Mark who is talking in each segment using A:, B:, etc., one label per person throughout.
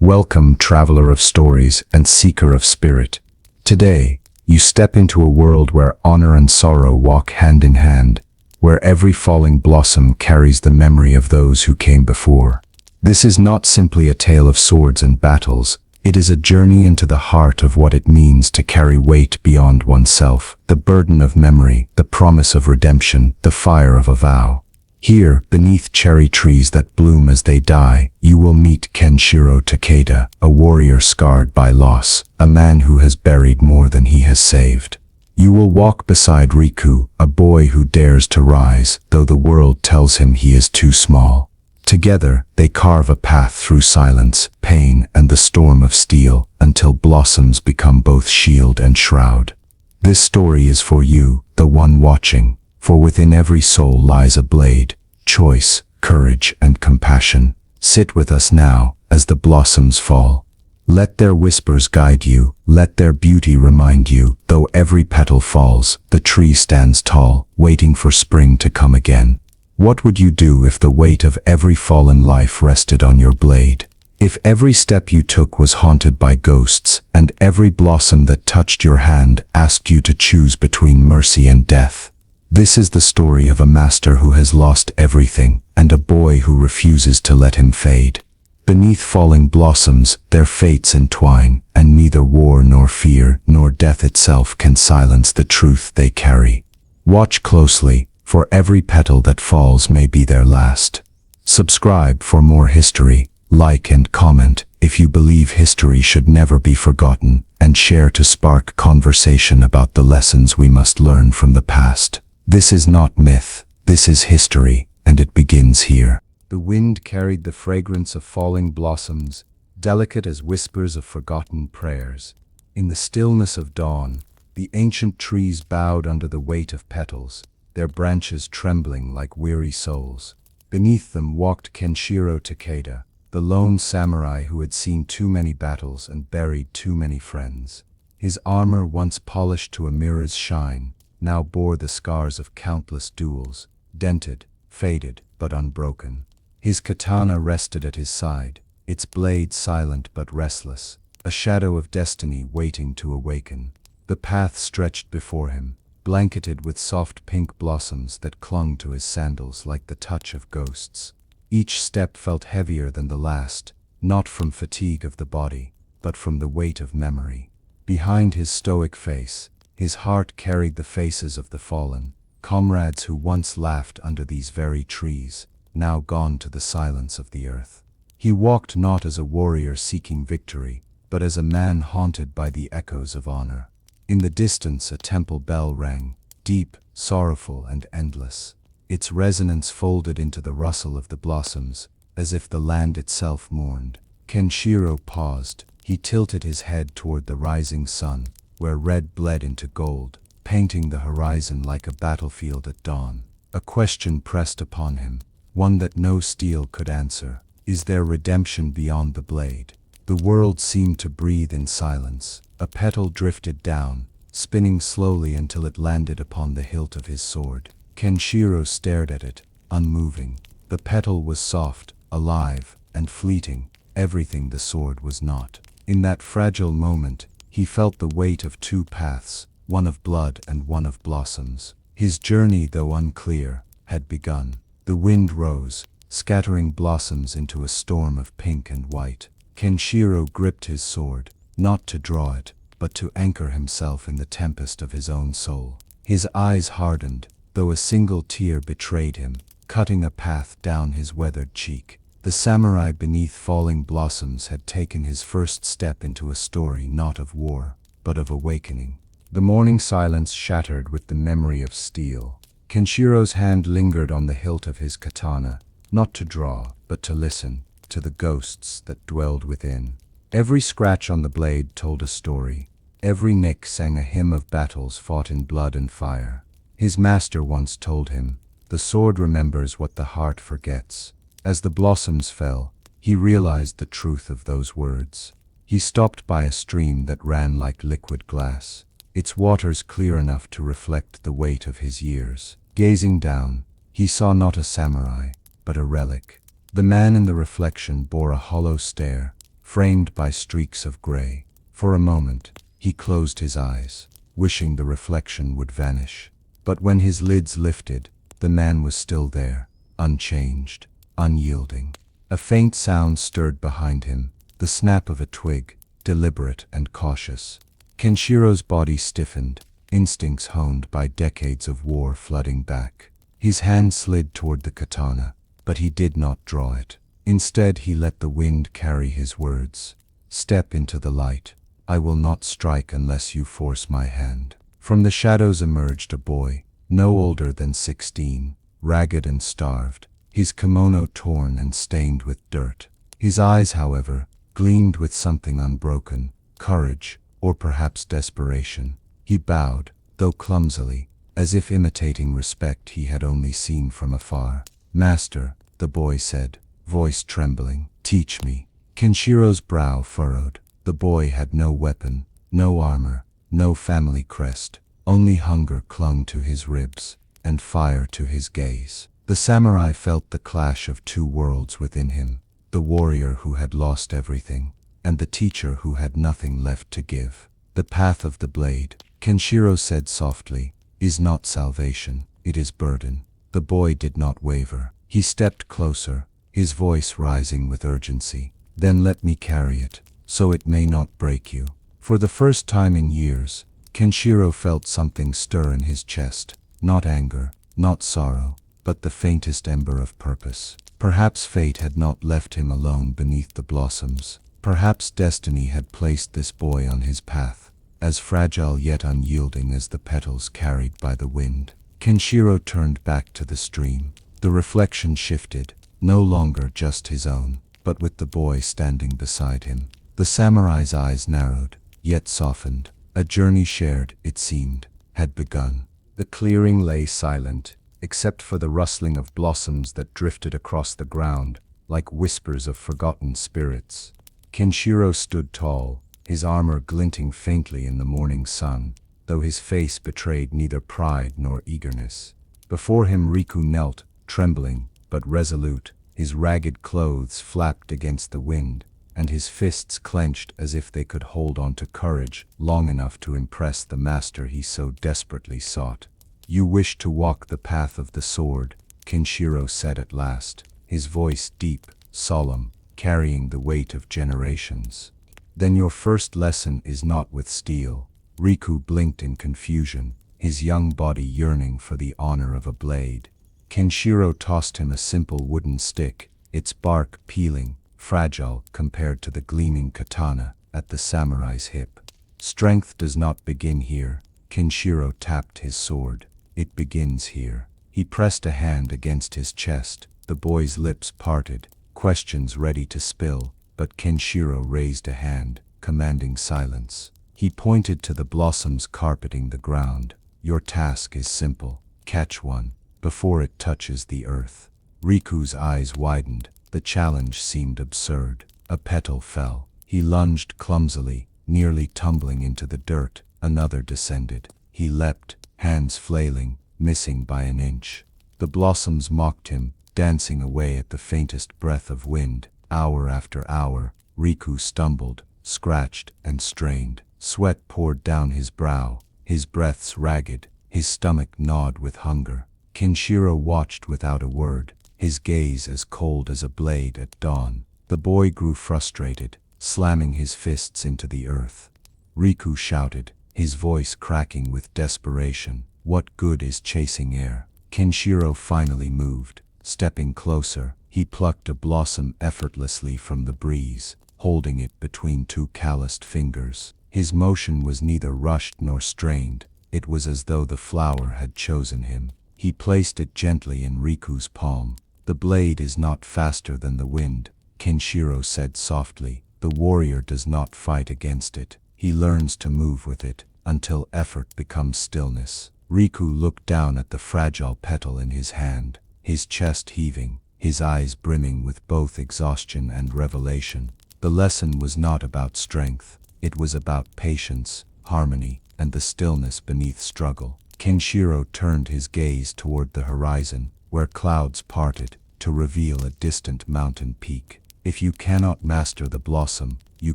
A: Welcome, traveler of stories and seeker of spirit. Today, you step into a world where honor and sorrow walk hand in hand, where every falling blossom carries the memory of those who came before. This is not simply a tale of swords and battles. It is a journey into the heart of what it means to carry weight beyond oneself, the burden of memory, the promise of redemption, the fire of a vow. Here, beneath cherry trees that bloom as they die, you will meet Kenshiro Takeda, a warrior scarred by loss, a man who has buried more than he has saved. You will walk beside Riku, a boy who dares to rise, though the world tells him he is too small. Together, they carve a path through silence, pain, and the storm of steel, until blossoms become both shield and shroud. This story is for you, the one watching, for within every soul lies a blade, choice, courage, and compassion. Sit with us now, as the blossoms fall. Let their whispers guide you, let their beauty remind you, though every petal falls, the tree stands tall, waiting for spring to come again. What would you do if the weight of every fallen life rested on your blade? If every step you took was haunted by ghosts, and every blossom that touched your hand asked you to choose between mercy and death? This is the story of a master who has lost everything, and a boy who refuses to let him fade. Beneath falling blossoms, their fates entwine, and neither war nor fear nor death itself can silence the truth they carry. Watch closely, for every petal that falls may be their last. Subscribe for more history, like and comment if you believe history should never be forgotten, and share to spark conversation about the lessons we must learn from the past. This is not myth, this is history, and it begins here. The wind carried the fragrance of falling blossoms, delicate as whispers of forgotten prayers. In the stillness of dawn, the ancient trees bowed under the weight of petals, their branches trembling like weary souls. Beneath them walked Kenshiro Takeda, the lone samurai who had seen too many battles and buried too many friends. His armor, once polished to a mirror's shine, now bore the scars of countless duels, dented, faded, but unbroken. His katana rested at his side, its blade silent but restless, a shadow of destiny waiting to awaken. The path stretched before him, blanketed with soft pink blossoms that clung to his sandals like the touch of ghosts. Each step felt heavier than the last, not from fatigue of the body, but from the weight of memory. Behind his stoic face, his heart carried the faces of the fallen, comrades who once laughed under these very trees, now gone to the silence of the earth. He walked not as a warrior seeking victory, but as a man haunted by the echoes of honor. In the distance a temple bell rang, deep, sorrowful, and endless. Its resonance folded into the rustle of the blossoms, as if the land itself mourned. Kenshiro paused. He tilted his head toward the rising sun, where red bled into gold, painting the horizon like a battlefield at dawn. A question pressed upon him, one that no steel could answer. Is there redemption beyond the blade? The world seemed to breathe in silence. A petal drifted down, spinning slowly until it landed upon the hilt of his sword. Kenshiro stared at it, unmoving. The petal was soft, alive, and fleeting, everything the sword was not. In that fragile moment, he felt the weight of two paths, one of blood and one of blossoms. His journey, though unclear, had begun. The wind rose, scattering blossoms into a storm of pink and white. Kenshiro gripped his sword, not to draw it, but to anchor himself in the tempest of his own soul. His eyes hardened, though a single tear betrayed him, cutting a path down his weathered cheek. The samurai beneath falling blossoms had taken his first step into a story not of war, but of awakening. The morning silence shattered with the memory of steel. Kenshiro's hand lingered on the hilt of his katana, not to draw, but to listen, to the ghosts that dwelled within. Every scratch on the blade told a story. Every nick sang a hymn of battles fought in blood and fire. His master once told him, "The sword remembers what the heart forgets." As the blossoms fell, he realized the truth of those words. He stopped by a stream that ran like liquid glass, its waters clear enough to reflect the weight of his years. Gazing down, he saw not a samurai, but a relic. The man in the reflection bore a hollow stare, framed by streaks of gray. For a moment, he closed his eyes, wishing the reflection would vanish. But when his lids lifted, the man was still there, unchanged, unyielding. A faint sound stirred behind him, the snap of a twig, deliberate and cautious. Kenshiro's body stiffened, instincts honed by decades of war flooding back. His hand slid toward the katana, but he did not draw it. Instead, he let the wind carry his words. "Step into the light. I will not strike unless you force my hand." From the shadows emerged a boy, no older than 16, ragged and starved, his kimono torn and stained with dirt. His eyes, however, gleamed with something unbroken, courage, or perhaps desperation. He bowed, though clumsily, as if imitating respect he had only seen from afar. "Master," the boy said, voice trembling, "teach me." Kenshiro's brow furrowed. The boy had no weapon, no armor, no family crest. Only hunger clung to his ribs, and fire to his gaze. The samurai felt the clash of two worlds within him, the warrior who had lost everything, and the teacher who had nothing left to give. "The path of the blade," Kenshiro said softly, "is not salvation, it is burden." The boy did not waver. He stepped closer, his voice rising with urgency. "Then let me carry it, so it may not break you." For the first time in years, Kenshiro felt something stir in his chest, not anger, not sorrow, but the faintest ember of purpose. Perhaps fate had not left him alone beneath the blossoms. Perhaps destiny had placed this boy on his path, as fragile yet unyielding as the petals carried by the wind. Kenshiro turned back to the stream. The reflection shifted, no longer just his own, but with the boy standing beside him. The samurai's eyes narrowed, yet softened. A journey shared, it seemed, had begun. The clearing lay silent, except for the rustling of blossoms that drifted across the ground, like whispers of forgotten spirits. Kenshiro stood tall, his armor glinting faintly in the morning sun, though his face betrayed neither pride nor eagerness. Before him Riku knelt, trembling, but resolute. His ragged clothes flapped against the wind, and his fists clenched as if they could hold on to courage long enough to impress the master he so desperately sought. "You wish to walk the path of the sword," Kenshiro said at last, his voice deep, solemn, carrying the weight of generations. "Then your first lesson is not with steel." Riku blinked in confusion, his young body yearning for the honor of a blade. Kenshiro tossed him a simple wooden stick, its bark peeling, fragile compared to the gleaming katana at the samurai's hip. "Strength does not begin here." Kenshiro tapped his sword. "It begins here." He pressed a hand against his chest. The boy's lips parted, questions ready to spill, but Kenshiro raised a hand, commanding silence. He pointed to the blossoms carpeting the ground. "Your task is simple. Catch one, before it touches the earth." Riku's eyes widened. The challenge seemed absurd. A petal fell. He lunged clumsily, nearly tumbling into the dirt. Another descended. He leapt, hands flailing, missing by an inch. The blossoms mocked him, dancing away at the faintest breath of wind. Hour after hour, Riku stumbled, scratched, and strained. Sweat poured down his brow, his breaths ragged, his stomach gnawed with hunger. Kenshiro watched without a word, his gaze as cold as a blade at dawn. The boy grew frustrated, slamming his fists into the earth. Riku shouted, his voice cracking with desperation, "What good is chasing air?" Kenshiro finally moved. Stepping closer, he plucked a blossom effortlessly from the breeze, holding it between two calloused fingers. His motion was neither rushed nor strained. It was as though the flower had chosen him. He placed it gently in Riku's palm. "The blade is not faster than the wind," Kenshiro said softly. "The warrior does not fight against it. He learns to move with it, until effort becomes stillness." Riku looked down at the fragile petal in his hand, his chest heaving, his eyes brimming with both exhaustion and revelation. The lesson was not about strength. It was about patience, harmony, and the stillness beneath struggle. Kenshiro turned his gaze toward the horizon, where clouds parted, to reveal a distant mountain peak. If you cannot master the blossom, you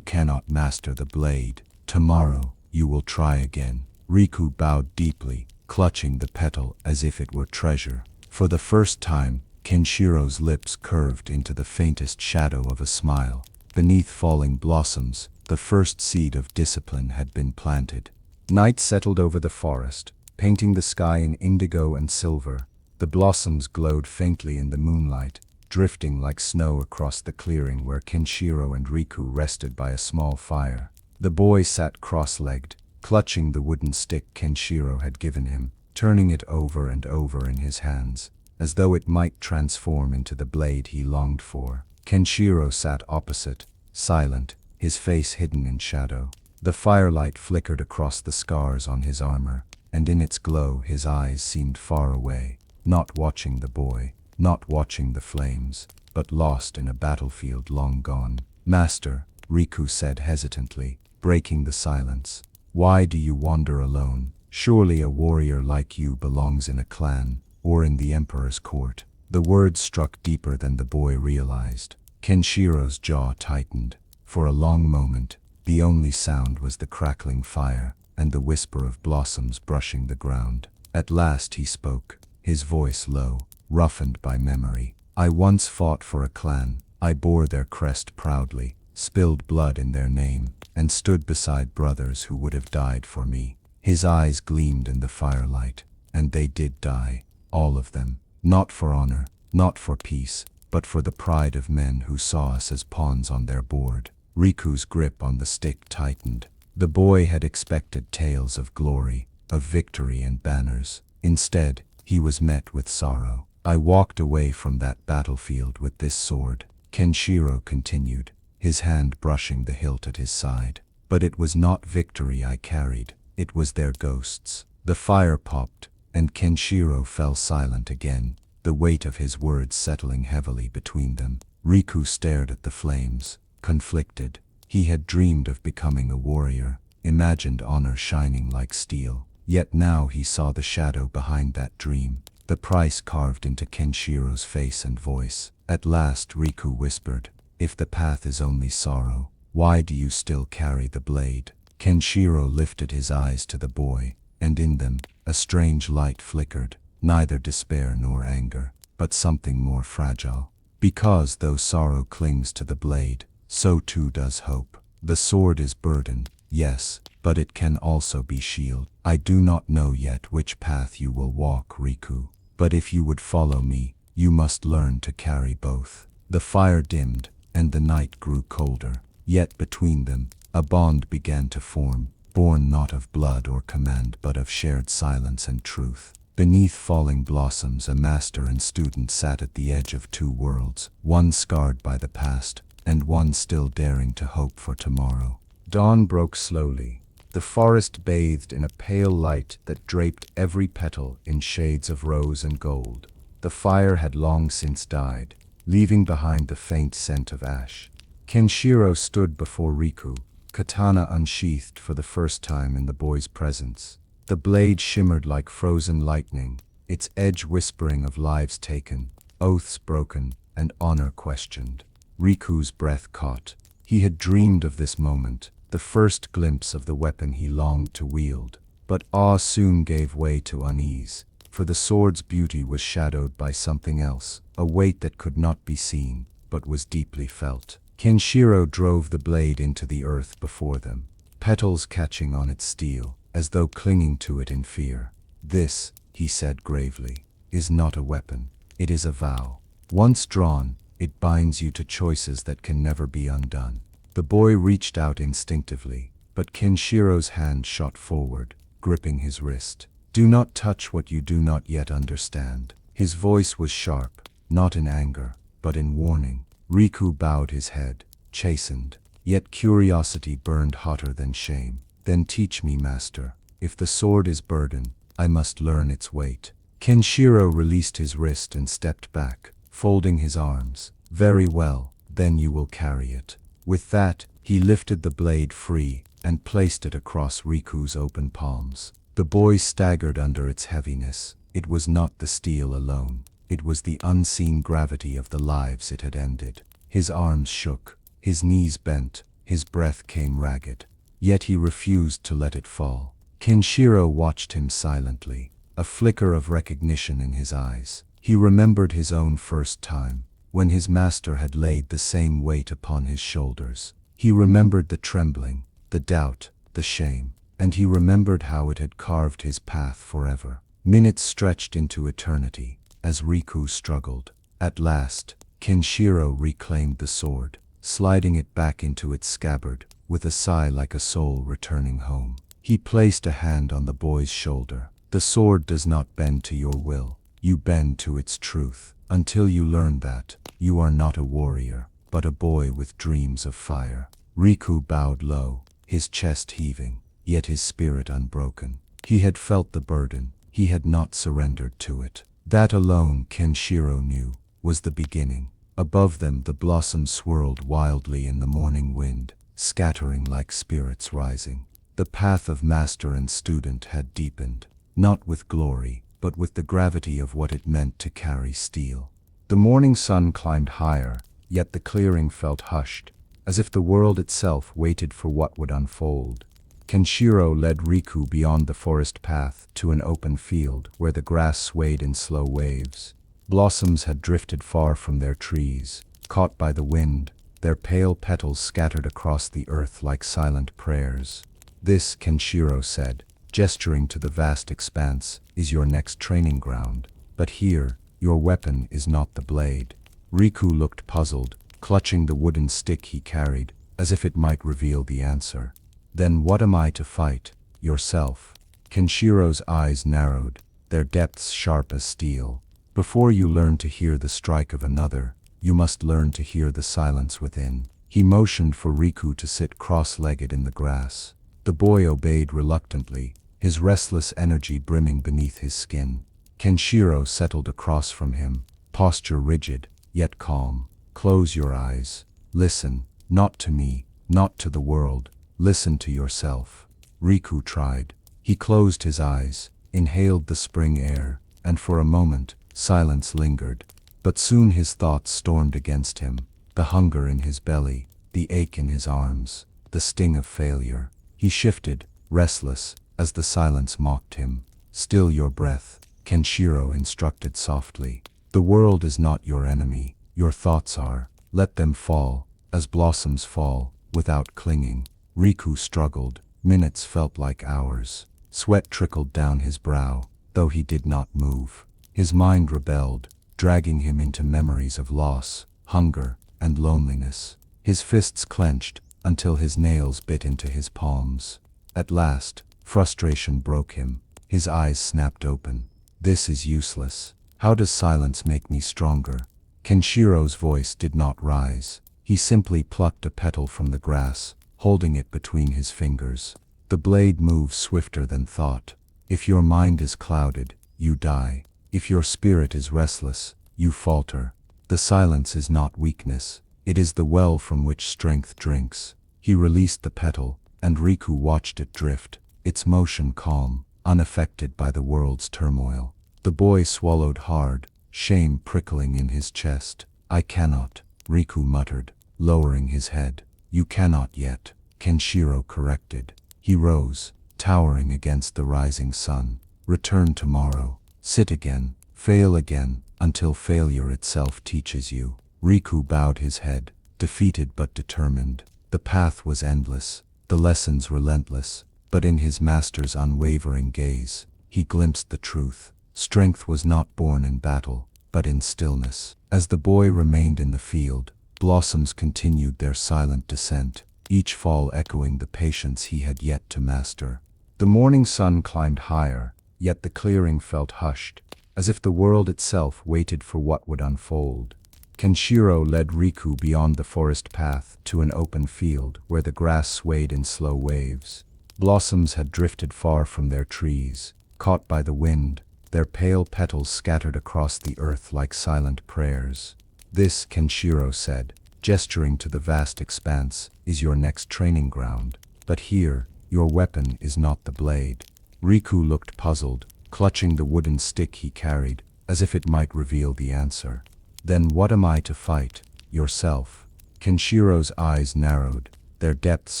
A: cannot master the blade. Tomorrow, you will try again. Riku bowed deeply, clutching the petal as if it were treasure. For the first time, Kenshiro's lips curved into the faintest shadow of a smile. Beneath falling blossoms, the first seed of discipline had been planted. Night settled over the forest, painting the sky in indigo and silver. The blossoms glowed faintly in the moonlight, drifting like snow across the clearing where Kenshiro and Riku rested by a small fire. The boy sat cross-legged, clutching the wooden stick Kenshiro had given him, turning it over and over in his hands, as though it might transform into the blade he longed for. Kenshiro sat opposite, silent, his face hidden in shadow. The firelight flickered across the scars on his armor, and in its glow his eyes seemed far away, not watching the boy, not watching the flames, but lost in a battlefield long gone. "Master," Riku said hesitantly, breaking the silence, "why do you wander alone? Surely a warrior like you belongs in a clan, or in the emperor's court." The words struck deeper than the boy realized. Kenshiro's jaw tightened. For a long moment, the only sound was the crackling fire and the whisper of blossoms brushing the ground. At last he spoke, his voice low, roughened by memory. "I once fought for a clan. I bore their crest proudly, spilled blood in their name, and stood beside brothers who would have died for me." His eyes gleamed in the firelight, and they did die, all of them. Not for honor, not for peace, but for the pride of men who saw us as pawns on their board. Riku's grip on the stick tightened. The boy had expected tales of glory, of victory and banners. Instead, he was met with sorrow. "I walked away from that battlefield with this sword," Kenshiro continued, his hand brushing the hilt at his side. "But it was not victory I carried, it was their ghosts." The fire popped, and Kenshiro fell silent again, the weight of his words settling heavily between them. Riku stared at the flames, conflicted. He had dreamed of becoming a warrior, imagined honor shining like steel. Yet now he saw the shadow behind that dream, the price carved into Kenshiro's face and voice. At last Riku whispered, "If the path is only sorrow, why do you still carry the blade?" Kenshiro lifted his eyes to the boy, and in them, a strange light flickered, neither despair nor anger, but something more fragile. "Because though sorrow clings to the blade, so too does hope. The sword is burden, yes, but it can also be shield. I do not know yet which path you will walk, Riku, but if you would follow me, you must learn to carry both." The fire dimmed, and the night grew colder. Yet between them, a bond began to form, born not of blood or command but of shared silence and truth. Beneath falling blossoms, a master and student sat at the edge of two worlds, one scarred by the past, and one still daring to hope for tomorrow. Dawn broke slowly. The forest bathed in a pale light that draped every petal in shades of rose and gold. The fire had long since died, leaving behind the faint scent of ash. Kenshiro stood before Riku, katana unsheathed for the first time in the boy's presence. The blade shimmered like frozen lightning, its edge whispering of lives taken, oaths broken, and honor questioned. Riku's breath caught. He had dreamed of this moment, the first glimpse of the weapon he longed to wield. But awe soon gave way to unease, for the sword's beauty was shadowed by something else, a weight that could not be seen, but was deeply felt. Kenshiro drove the blade into the earth before them, petals catching on its steel, as though clinging to it in fear. "This," he said gravely, "is not a weapon, it is a vow. Once drawn, it binds you to choices that can never be undone." The boy reached out instinctively, but Kenshiro's hand shot forward, gripping his wrist. "Do not touch what you do not yet understand." His voice was sharp, not in anger, but in warning. Riku bowed his head, chastened, yet curiosity burned hotter than shame. "Then teach me, master. If the sword is burden, I must learn its weight." Kenshiro released his wrist and stepped back, folding his arms. "Very well, then you will carry it." With that, he lifted the blade free and placed it across Riku's open palms. The boy staggered under its heaviness. It was not the steel alone. It was the unseen gravity of the lives it had ended. His arms shook, his knees bent, his breath came ragged. Yet he refused to let it fall. Kenshiro watched him silently, a flicker of recognition in his eyes. He remembered his own first time, when his master had laid the same weight upon his shoulders. He remembered the trembling, the doubt, the shame, and he remembered how it had carved his path forever. Minutes stretched into eternity, as Riku struggled. At last, Kenshiro reclaimed the sword, sliding it back into its scabbard, with a sigh like a soul returning home. He placed a hand on the boy's shoulder. The sword does not bend to your will, you bend to its truth. Until you learn that, you are not a warrior, but a boy with dreams of fire. Riku bowed low, his chest heaving, yet his spirit unbroken. He had felt the burden, he had not surrendered to it. That alone, Kenshiro knew, was the beginning. Above them the blossoms swirled wildly in the morning wind, scattering like spirits rising. The path of master and student had deepened, not with glory, but with the gravity of what it meant to carry steel. The morning sun climbed higher, yet the clearing felt hushed, as if the world itself waited for what would unfold. Kenshiro led Riku beyond the forest path to an open field where the grass swayed in slow waves. Blossoms had drifted far from their trees, caught by the wind, their pale petals scattered across the earth like silent prayers. This, Kenshiro said, gesturing to the vast expanse, is your next training ground. But here, your weapon is not the blade. Riku looked puzzled, clutching the wooden stick he carried, as if it might reveal the answer. Then what am I to fight? Yourself. Kenshiro's eyes narrowed, their depths sharp as steel. Before you learn to hear the strike of another, you must learn to hear the silence within. He motioned for Riku to sit cross-legged in the grass. The boy obeyed reluctantly, his restless energy brimming beneath his skin. Kenshiro settled across from him, posture rigid, yet calm. Close your eyes. Listen, not to me, not to the world. Listen to yourself. Riku tried. He closed his eyes, inhaled the spring air, and for a moment, silence lingered. But soon his thoughts stormed against him. The hunger in his belly, the ache in his arms, the sting of failure. He shifted, restless, as the silence mocked him. Still your breath, Kenshiro instructed softly. The world is not your enemy, your thoughts are. Let them fall, as blossoms fall, without clinging. Riku struggled. Minutes felt like hours. Sweat trickled down his brow, though he did not move. His mind rebelled, dragging him into memories of loss, hunger, and loneliness. His fists clenched, until his nails bit into his palms. At last, frustration broke him. His eyes snapped open. This is useless. How does silence make me stronger? Kenshiro's voice did not rise. He simply plucked a petal from the grass, holding it between his fingers. The blade moves swifter than thought. If your mind is clouded, you die. If your spirit is restless, you falter. The silence is not weakness. It is the well from which strength drinks. He released the petal, and Riku watched it drift, its motion calm, unaffected by the world's turmoil. The boy swallowed hard, shame prickling in his chest. I cannot, Riku muttered, lowering his head. You cannot yet, Kenshiro corrected. He rose, towering against the rising sun. Return tomorrow. Sit again, fail again, until failure itself teaches you. Riku bowed his head, defeated but determined. The path was endless, the lessons relentless, but in his master's unwavering gaze, he glimpsed the truth. Strength was not born in battle, but in stillness. As the boy remained in the field, blossoms continued their silent descent, each fall echoing the patience he had yet to master. The morning sun climbed higher, yet the clearing felt hushed, as if the world itself waited for what would unfold. Kenshiro led Riku beyond the forest path to an open field where the grass swayed in slow waves. Blossoms had drifted far from their trees, caught by the wind, their pale petals scattered across the earth like silent prayers. This, Kenshiro said, gesturing to the vast expanse, is your next training ground. But here, your weapon is not the blade. Riku looked puzzled, clutching the wooden stick he carried, as if it might reveal the answer. Then what am I to fight? Yourself. Kenshiro's eyes narrowed, their depths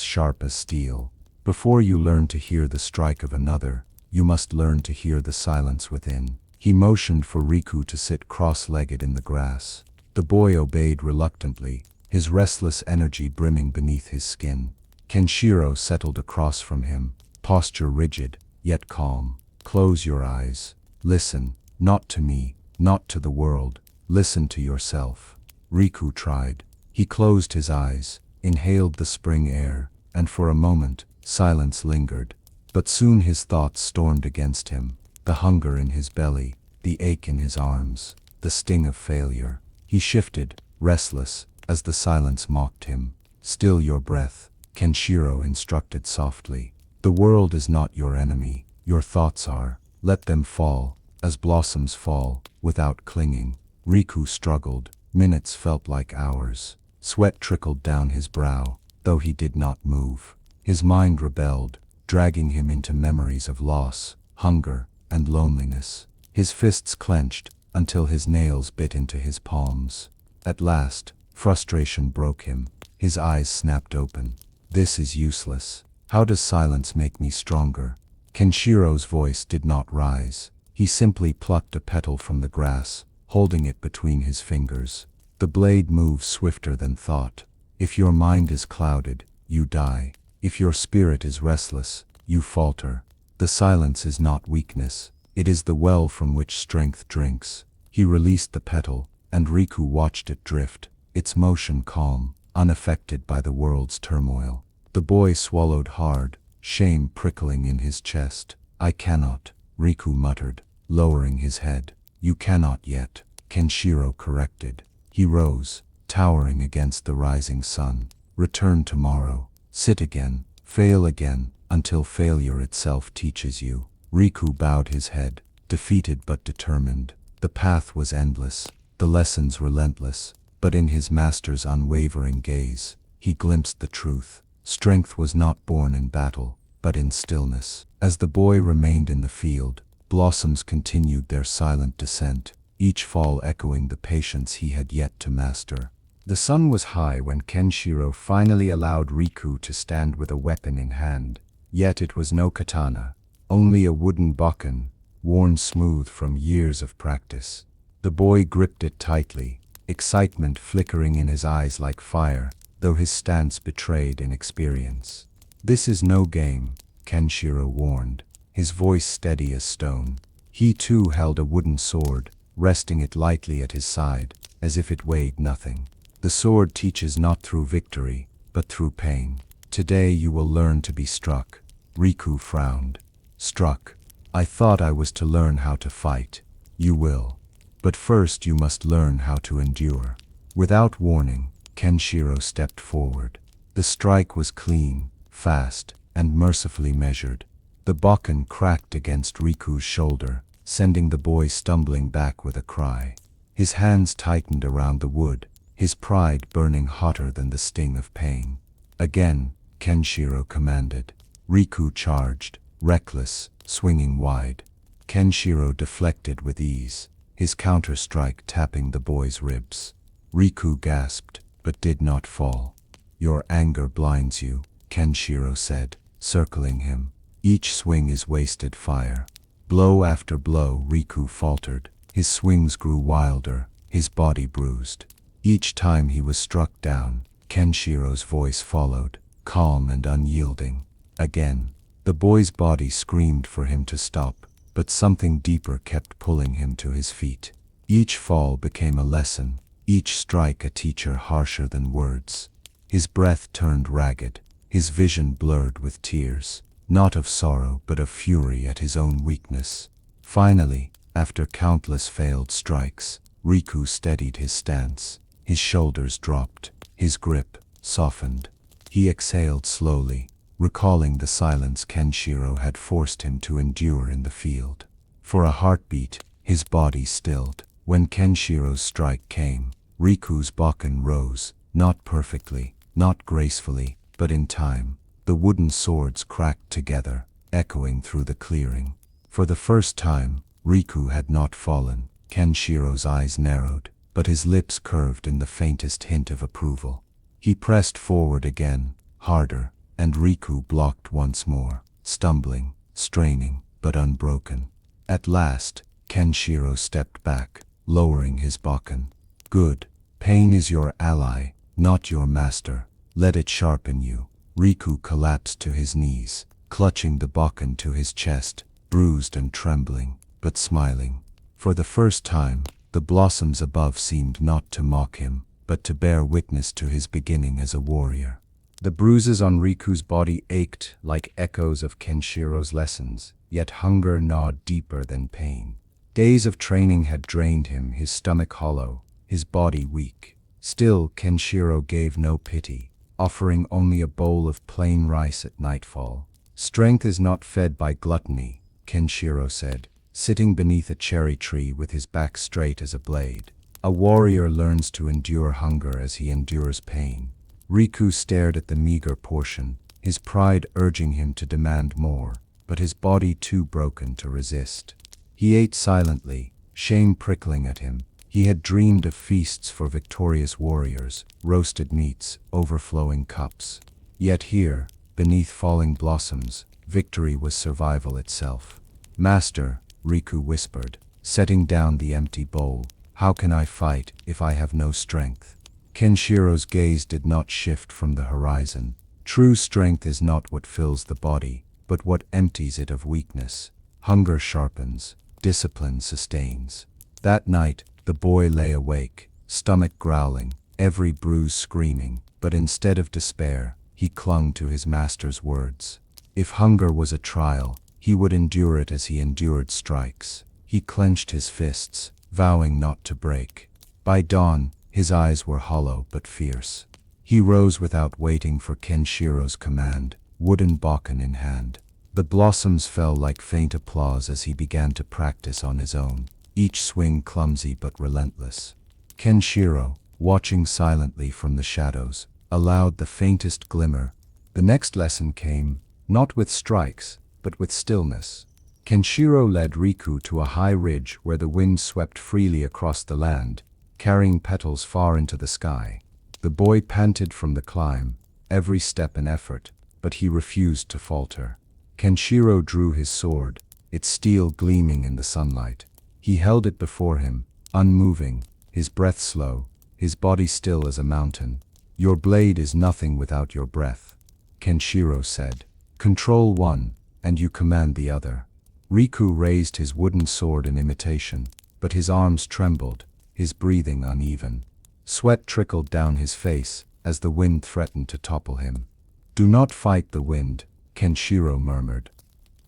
A: sharp as steel. Before you learn to hear the strike of another, you must learn to hear the silence within. He motioned for Riku to sit cross-legged in the grass. The boy obeyed reluctantly, his restless energy brimming beneath his skin. Kenshiro settled across from him, posture rigid, yet calm. Close your eyes. Listen, not to me, not to the world. Listen to yourself. Riku tried. He closed his eyes, inhaled the spring air, and for a moment, silence lingered. But soon his thoughts stormed against him. The hunger in his belly, the ache in his arms, the sting of failure. He shifted, restless, as the silence mocked him. Still your breath, Kenshiro instructed softly. The world is not your enemy, your thoughts are. Let them fall, as blossoms fall, without clinging. Riku struggled. Minutes felt like hours. Sweat trickled down his brow, though he did not move. His mind rebelled, dragging him into memories of loss, hunger, and loneliness. His fists clenched, until his nails bit into his palms. At last, frustration broke him. His eyes snapped open. This is useless. How does silence make me stronger? Kenshiro's voice did not rise. He simply plucked a petal from the grass, holding it between his fingers. The blade moves swifter than thought. If your mind is clouded, you die. If your spirit is restless, you falter. The silence is not weakness. It is the well from which strength drinks. He released the petal, and Riku watched it drift, its motion calm, unaffected by the world's turmoil. The boy swallowed hard, shame prickling in his chest. I cannot, Riku muttered, lowering his head. You cannot yet, Kenshiro corrected. He rose, towering against the rising sun. Return tomorrow. Sit again. Fail again, until failure itself teaches you. Riku bowed his head, defeated but determined. The path was endless, the lessons relentless, but in his master's unwavering gaze, he glimpsed the truth. Strength was not born in battle, but in stillness. As the boy remained in the field, blossoms continued their silent descent, each fall echoing the patience he had yet to master. The sun was high when Kenshiro finally allowed Riku to stand with a weapon in hand. Yet it was no katana, only a wooden bokken, worn smooth from years of practice. The boy gripped it tightly, excitement flickering in his eyes like fire, though his stance betrayed inexperience. This is no game, Kenshiro warned, his voice steady as stone. He too held a wooden sword, resting it lightly at his side, as if it weighed nothing. The sword teaches not through victory, but through pain. Today you will learn to be struck. Riku frowned. Struck. I thought I was to learn how to fight. You will. But first you must learn how to endure. Without warning, Kenshiro stepped forward. The strike was clean, fast, and mercifully measured. The bokken cracked against Riku's shoulder, sending the boy stumbling back with a cry. His hands tightened around the wood, his pride burning hotter than the sting of pain. Again, Kenshiro commanded. Riku charged, reckless, swinging wide. Kenshiro deflected with ease, his counter-strike tapping the boy's ribs. Riku gasped, but did not fall. Your anger blinds you, Kenshiro said, circling him. Each swing is wasted fire. Blow after blow, Riku faltered. His swings grew wilder, his body bruised. Each time he was struck down, Kenshiro's voice followed, calm and unyielding. Again, the boy's body screamed for him to stop, but something deeper kept pulling him to his feet. Each fall became a lesson, each strike a teacher harsher than words. His breath turned ragged, his vision blurred with tears, not of sorrow but of fury at his own weakness. Finally, after countless failed strikes, Riku steadied his stance. His shoulders dropped, his grip softened. He exhaled slowly, recalling the silence Kenshiro had forced him to endure in the field. For a heartbeat, his body stilled. When Kenshiro's strike came, Riku's bokken rose, not perfectly, not gracefully, but in time. The wooden swords cracked together, echoing through the clearing. For the first time, Riku had not fallen. Kenshiro's eyes narrowed, but his lips curved in the faintest hint of approval. He pressed forward again, harder, and Riku blocked once more, stumbling, straining, but unbroken. At last, Kenshiro stepped back, lowering his bokken. Good. Pain is your ally, not your master. Let it sharpen you. Riku collapsed to his knees, clutching the bokken to his chest, bruised and trembling, but smiling. For the first time, the blossoms above seemed not to mock him, but to bear witness to his beginning as a warrior. The bruises on Riku's body ached like echoes of Kenshiro's lessons, yet hunger gnawed deeper than pain. Days of training had drained him, his stomach hollow, his body weak. Still, Kenshiro gave no pity, offering only a bowl of plain rice at nightfall. Strength is not fed by gluttony, Kenshiro said, sitting beneath a cherry tree with his back straight as a blade. A warrior learns to endure hunger as he endures pain. Riku stared at the meager portion, his pride urging him to demand more, but his body too broken to resist. He ate silently, shame prickling at him. He had dreamed of feasts for victorious warriors, roasted meats, overflowing cups. Yet here, beneath falling blossoms, victory was survival itself. Master, Riku whispered, setting down the empty bowl, how can I fight if I have no strength? Kenshiro's gaze did not shift from the horizon. True strength is not what fills the body, but what empties it of weakness. Hunger sharpens, discipline sustains. That night, the boy lay awake, stomach growling, every bruise screaming, but instead of despair, he clung to his master's words. If hunger was a trial, he would endure it as he endured strikes. He clenched his fists, vowing not to break. By dawn, his eyes were hollow but fierce. He rose without waiting for Kenshiro's command, wooden bokken in hand. The blossoms fell like faint applause as he began to practice on his own, each swing clumsy but relentless. Kenshiro, watching silently from the shadows, allowed the faintest glimmer. The next lesson came, not with strikes, but with stillness. Kenshiro led Riku to a high ridge where the wind swept freely across the land, carrying petals far into the sky. The boy panted from the climb, every step an effort, but he refused to falter. Kenshiro drew his sword, its steel gleaming in the sunlight. He held it before him, unmoving, his breath slow, his body still as a mountain. Your blade is nothing without your breath, Kenshiro said. Control one, and you command the other. Riku raised his wooden sword in imitation, but his arms trembled, his breathing uneven. Sweat trickled down his face as the wind threatened to topple him. Do not fight the wind, Kenshiro murmured.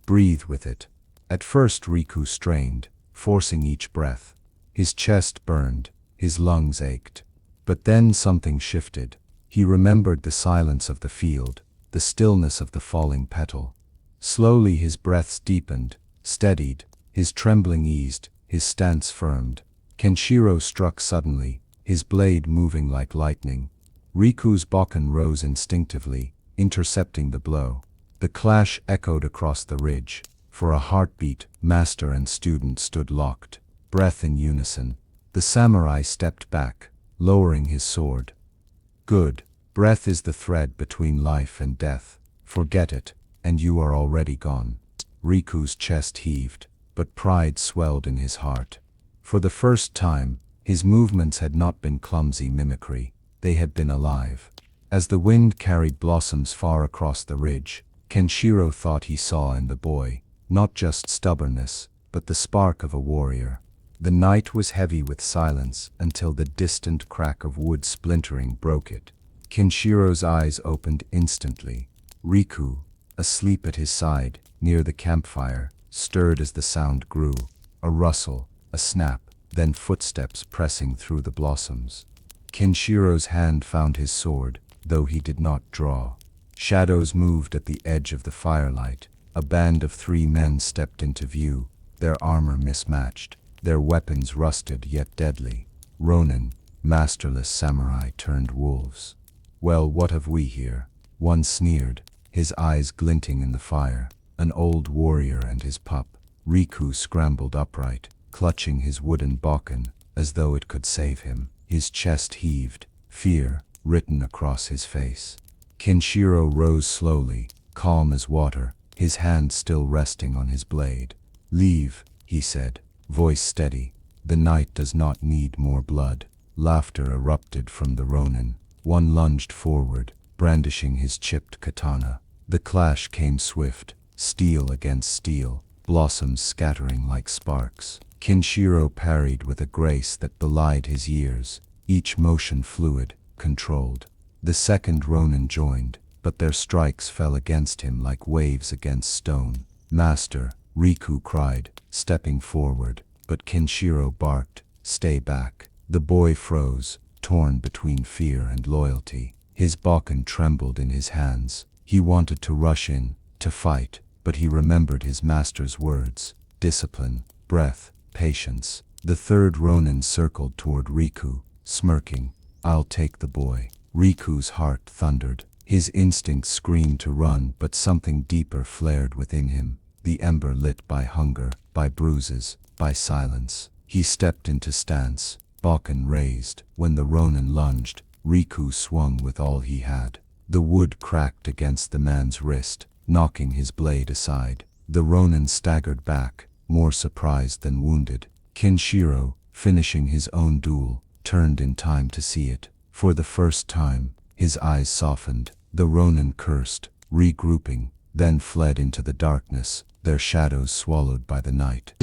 A: Breathe with it. At first Riku strained, forcing each breath. His chest burned, his lungs ached. But then something shifted. He remembered the silence of the field, the stillness of the falling petal. Slowly his breaths deepened, steadied, his trembling eased, his stance firmed. Kenshiro struck suddenly, his blade moving like lightning. Riku's bokken rose instinctively, intercepting the blow. The clash echoed across the ridge. For a heartbeat, master and student stood locked, breath in unison. The samurai stepped back, lowering his sword. Good. Breath is the thread between life and death. Forget it, and you are already gone. Riku's chest heaved, but pride swelled in his heart. For the first time, his movements had not been clumsy mimicry, they had been alive. As the wind carried blossoms far across the ridge, Kenshiro thought he saw in the boy, not just stubbornness, but the spark of a warrior. The night was heavy with silence until the distant crack of wood splintering broke it. Kenshiro's eyes opened instantly. Riku, asleep at his side, near the campfire, stirred as the sound grew. A rustle, a snap, then footsteps pressing through the blossoms. Kenshiro's hand found his sword, though he did not draw. Shadows moved at the edge of the firelight. A band of 3 men stepped into view, their armor mismatched, their weapons rusted yet deadly. Ronin, masterless samurai turned wolves. Well, what have we here? One sneered, his eyes glinting in the fire. An old warrior and his pup. Riku scrambled upright, clutching his wooden bokken, as though it could save him. His chest heaved. Fear, written across his face. Kenshiro rose slowly, calm as water, his hand still resting on his blade. "Leave," he said, voice steady. "The night does not need more blood." Laughter erupted from the Ronin. One lunged forward, brandishing his chipped katana. The clash came swift, steel against steel, blossoms scattering like sparks. Kenshiro parried with a grace that belied his years, each motion fluid, controlled. The second Ronin joined, but their strikes fell against him like waves against stone. "Master," Riku cried, stepping forward, but Kenshiro barked, "Stay back." The boy froze, torn between fear and loyalty. His bokken trembled in his hands. He wanted to rush in, to fight, but he remembered his master's words: discipline, breath, patience. The third Ronin circled toward Riku, smirking. "I'll take the boy." Riku's heart thundered. His instincts screamed to run, but something deeper flared within him, the ember lit by hunger, by bruises, by silence. He stepped into stance, bokken raised. When the Ronin lunged, Riku swung with all he had. The wood cracked against the man's wrist, knocking his blade aside. The Ronin staggered back, more surprised than wounded. Kenshiro, finishing his own duel, turned in time to see it. For the first time, his eyes softened. The Ronin cursed, regrouping, then fled into the darkness, their shadows swallowed by the night.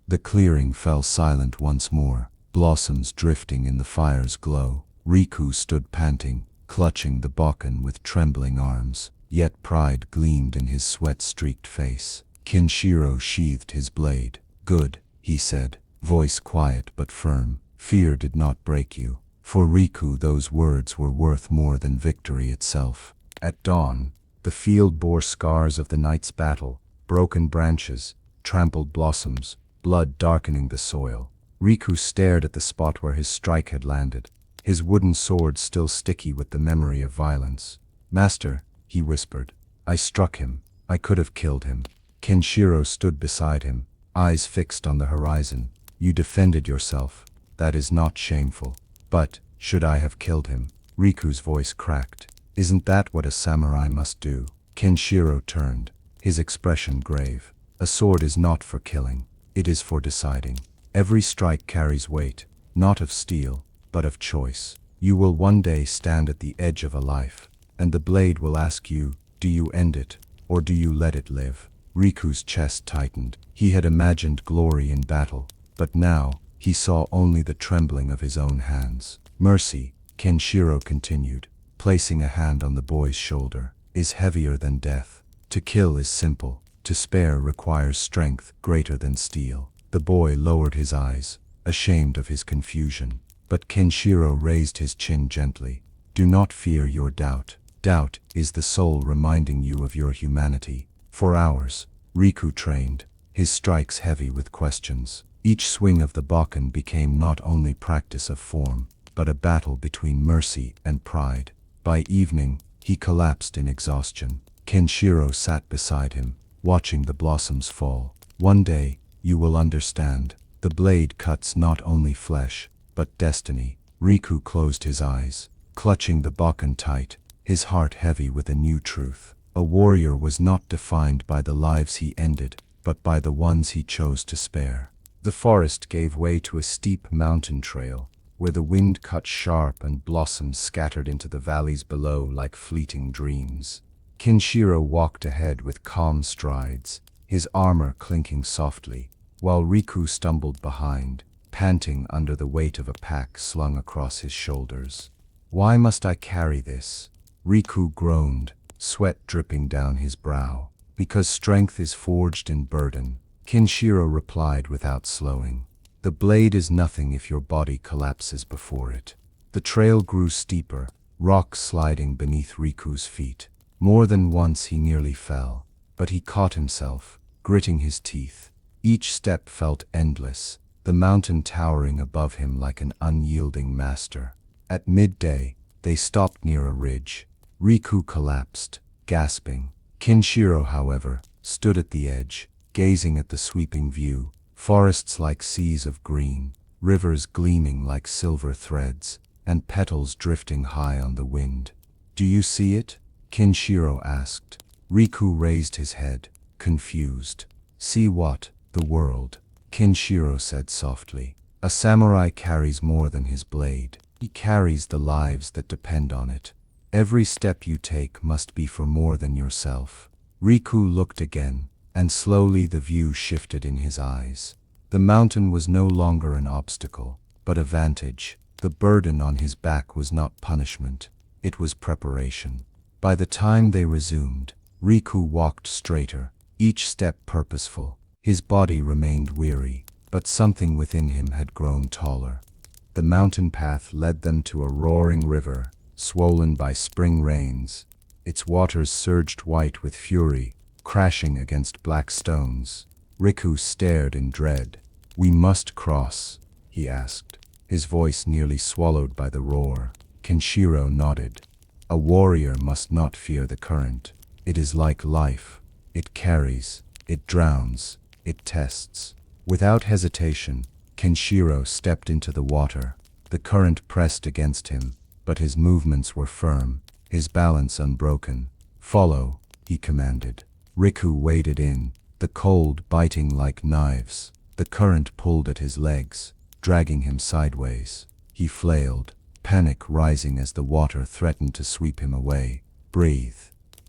A: The clearing fell silent once more, blossoms drifting in the fire's glow. Riku stood panting, clutching the bokken with trembling arms, yet pride gleamed in his sweat-streaked face. Kenshiro sheathed his blade. "Good," he said, voice quiet but firm. "Fear did not break you." For Riku those words were worth more than victory itself. At dawn, the field bore scars of the night's battle, broken branches, trampled blossoms, blood darkening the soil. Riku stared at the spot where his strike had landed, his wooden sword still sticky with the memory of violence. "Master," he whispered, "I struck him. I could have killed him." Kenshiro stood beside him, eyes fixed on the horizon. "You defended yourself. That is not shameful. But, should I have killed him?" Riku's voice cracked. "Isn't that what a samurai must do?" Kenshiro turned, his expression grave. "A sword is not for killing. It is for deciding. Every strike carries weight, not of steel, but of choice. You will one day stand at the edge of a life, and the blade will ask you, do you end it, or do you let it live?" Riku's chest tightened. He had imagined glory in battle, but now, he saw only the trembling of his own hands. "Mercy," Kenshiro continued, placing a hand on the boy's shoulder, "is heavier than death. To kill is simple. To spare requires strength greater than steel." The boy lowered his eyes, ashamed of his confusion. But Kenshiro raised his chin gently. "Do not fear your doubt. Doubt is the soul reminding you of your humanity." For hours, Riku trained, his strikes heavy with questions. Each swing of the bokken became not only practice of form, but a battle between mercy and pride. By evening, he collapsed in exhaustion. Kenshiro sat beside him, watching the blossoms fall. "One day, you will understand. The blade cuts not only flesh, but destiny." Riku closed his eyes, clutching the bokken tight, his heart heavy with a new truth. A warrior was not defined by the lives he ended, but by the ones he chose to spare. The forest gave way to a steep mountain trail, where the wind cut sharp and blossoms scattered into the valleys below like fleeting dreams. Kenshiro walked ahead with calm strides, his armor clinking softly, while Riku stumbled behind, panting under the weight of a pack slung across his shoulders. "Why must I carry this?" Riku groaned, sweat dripping down his brow. "Because strength is forged in burden," Kenshiro replied without slowing. "The blade is nothing if your body collapses before it." The trail grew steeper, rocks sliding beneath Riku's feet. More than once he nearly fell, but he caught himself, gritting his teeth. Each step felt endless, the mountain towering above him like an unyielding master. At midday, they stopped near a ridge. Riku collapsed, gasping. Kenshiro, however, stood at the edge, gazing at the sweeping view, forests like seas of green, rivers gleaming like silver threads, and petals drifting high on the wind. "Do you see it?" Kenshiro asked. Riku raised his head, confused. "See what?" "The world," Kenshiro said softly. "A samurai carries more than his blade. He carries the lives that depend on it. Every step you take must be for more than yourself." Riku looked again, and slowly the view shifted in his eyes. The mountain was no longer an obstacle, but a vantage. The burden on his back was not punishment, it was preparation. By the time they resumed, Riku walked straighter, each step purposeful. His body remained weary, but something within him had grown taller. The mountain path led them to a roaring river, swollen by spring rains. Its waters surged white with fury, crashing against black stones. Riku stared in dread. "We must cross," he asked, his voice nearly swallowed by the roar. Kenshiro nodded. "A warrior must not fear the current. It is like life. It carries, it drowns, it tests." Without hesitation, Kenshiro stepped into the water. The current pressed against him, but his movements were firm, his balance unbroken. "Follow," he commanded. Riku waded in, the cold biting like knives. The current pulled at his legs, dragging him sideways. He flailed, panic rising as the water threatened to sweep him away. "Breathe,"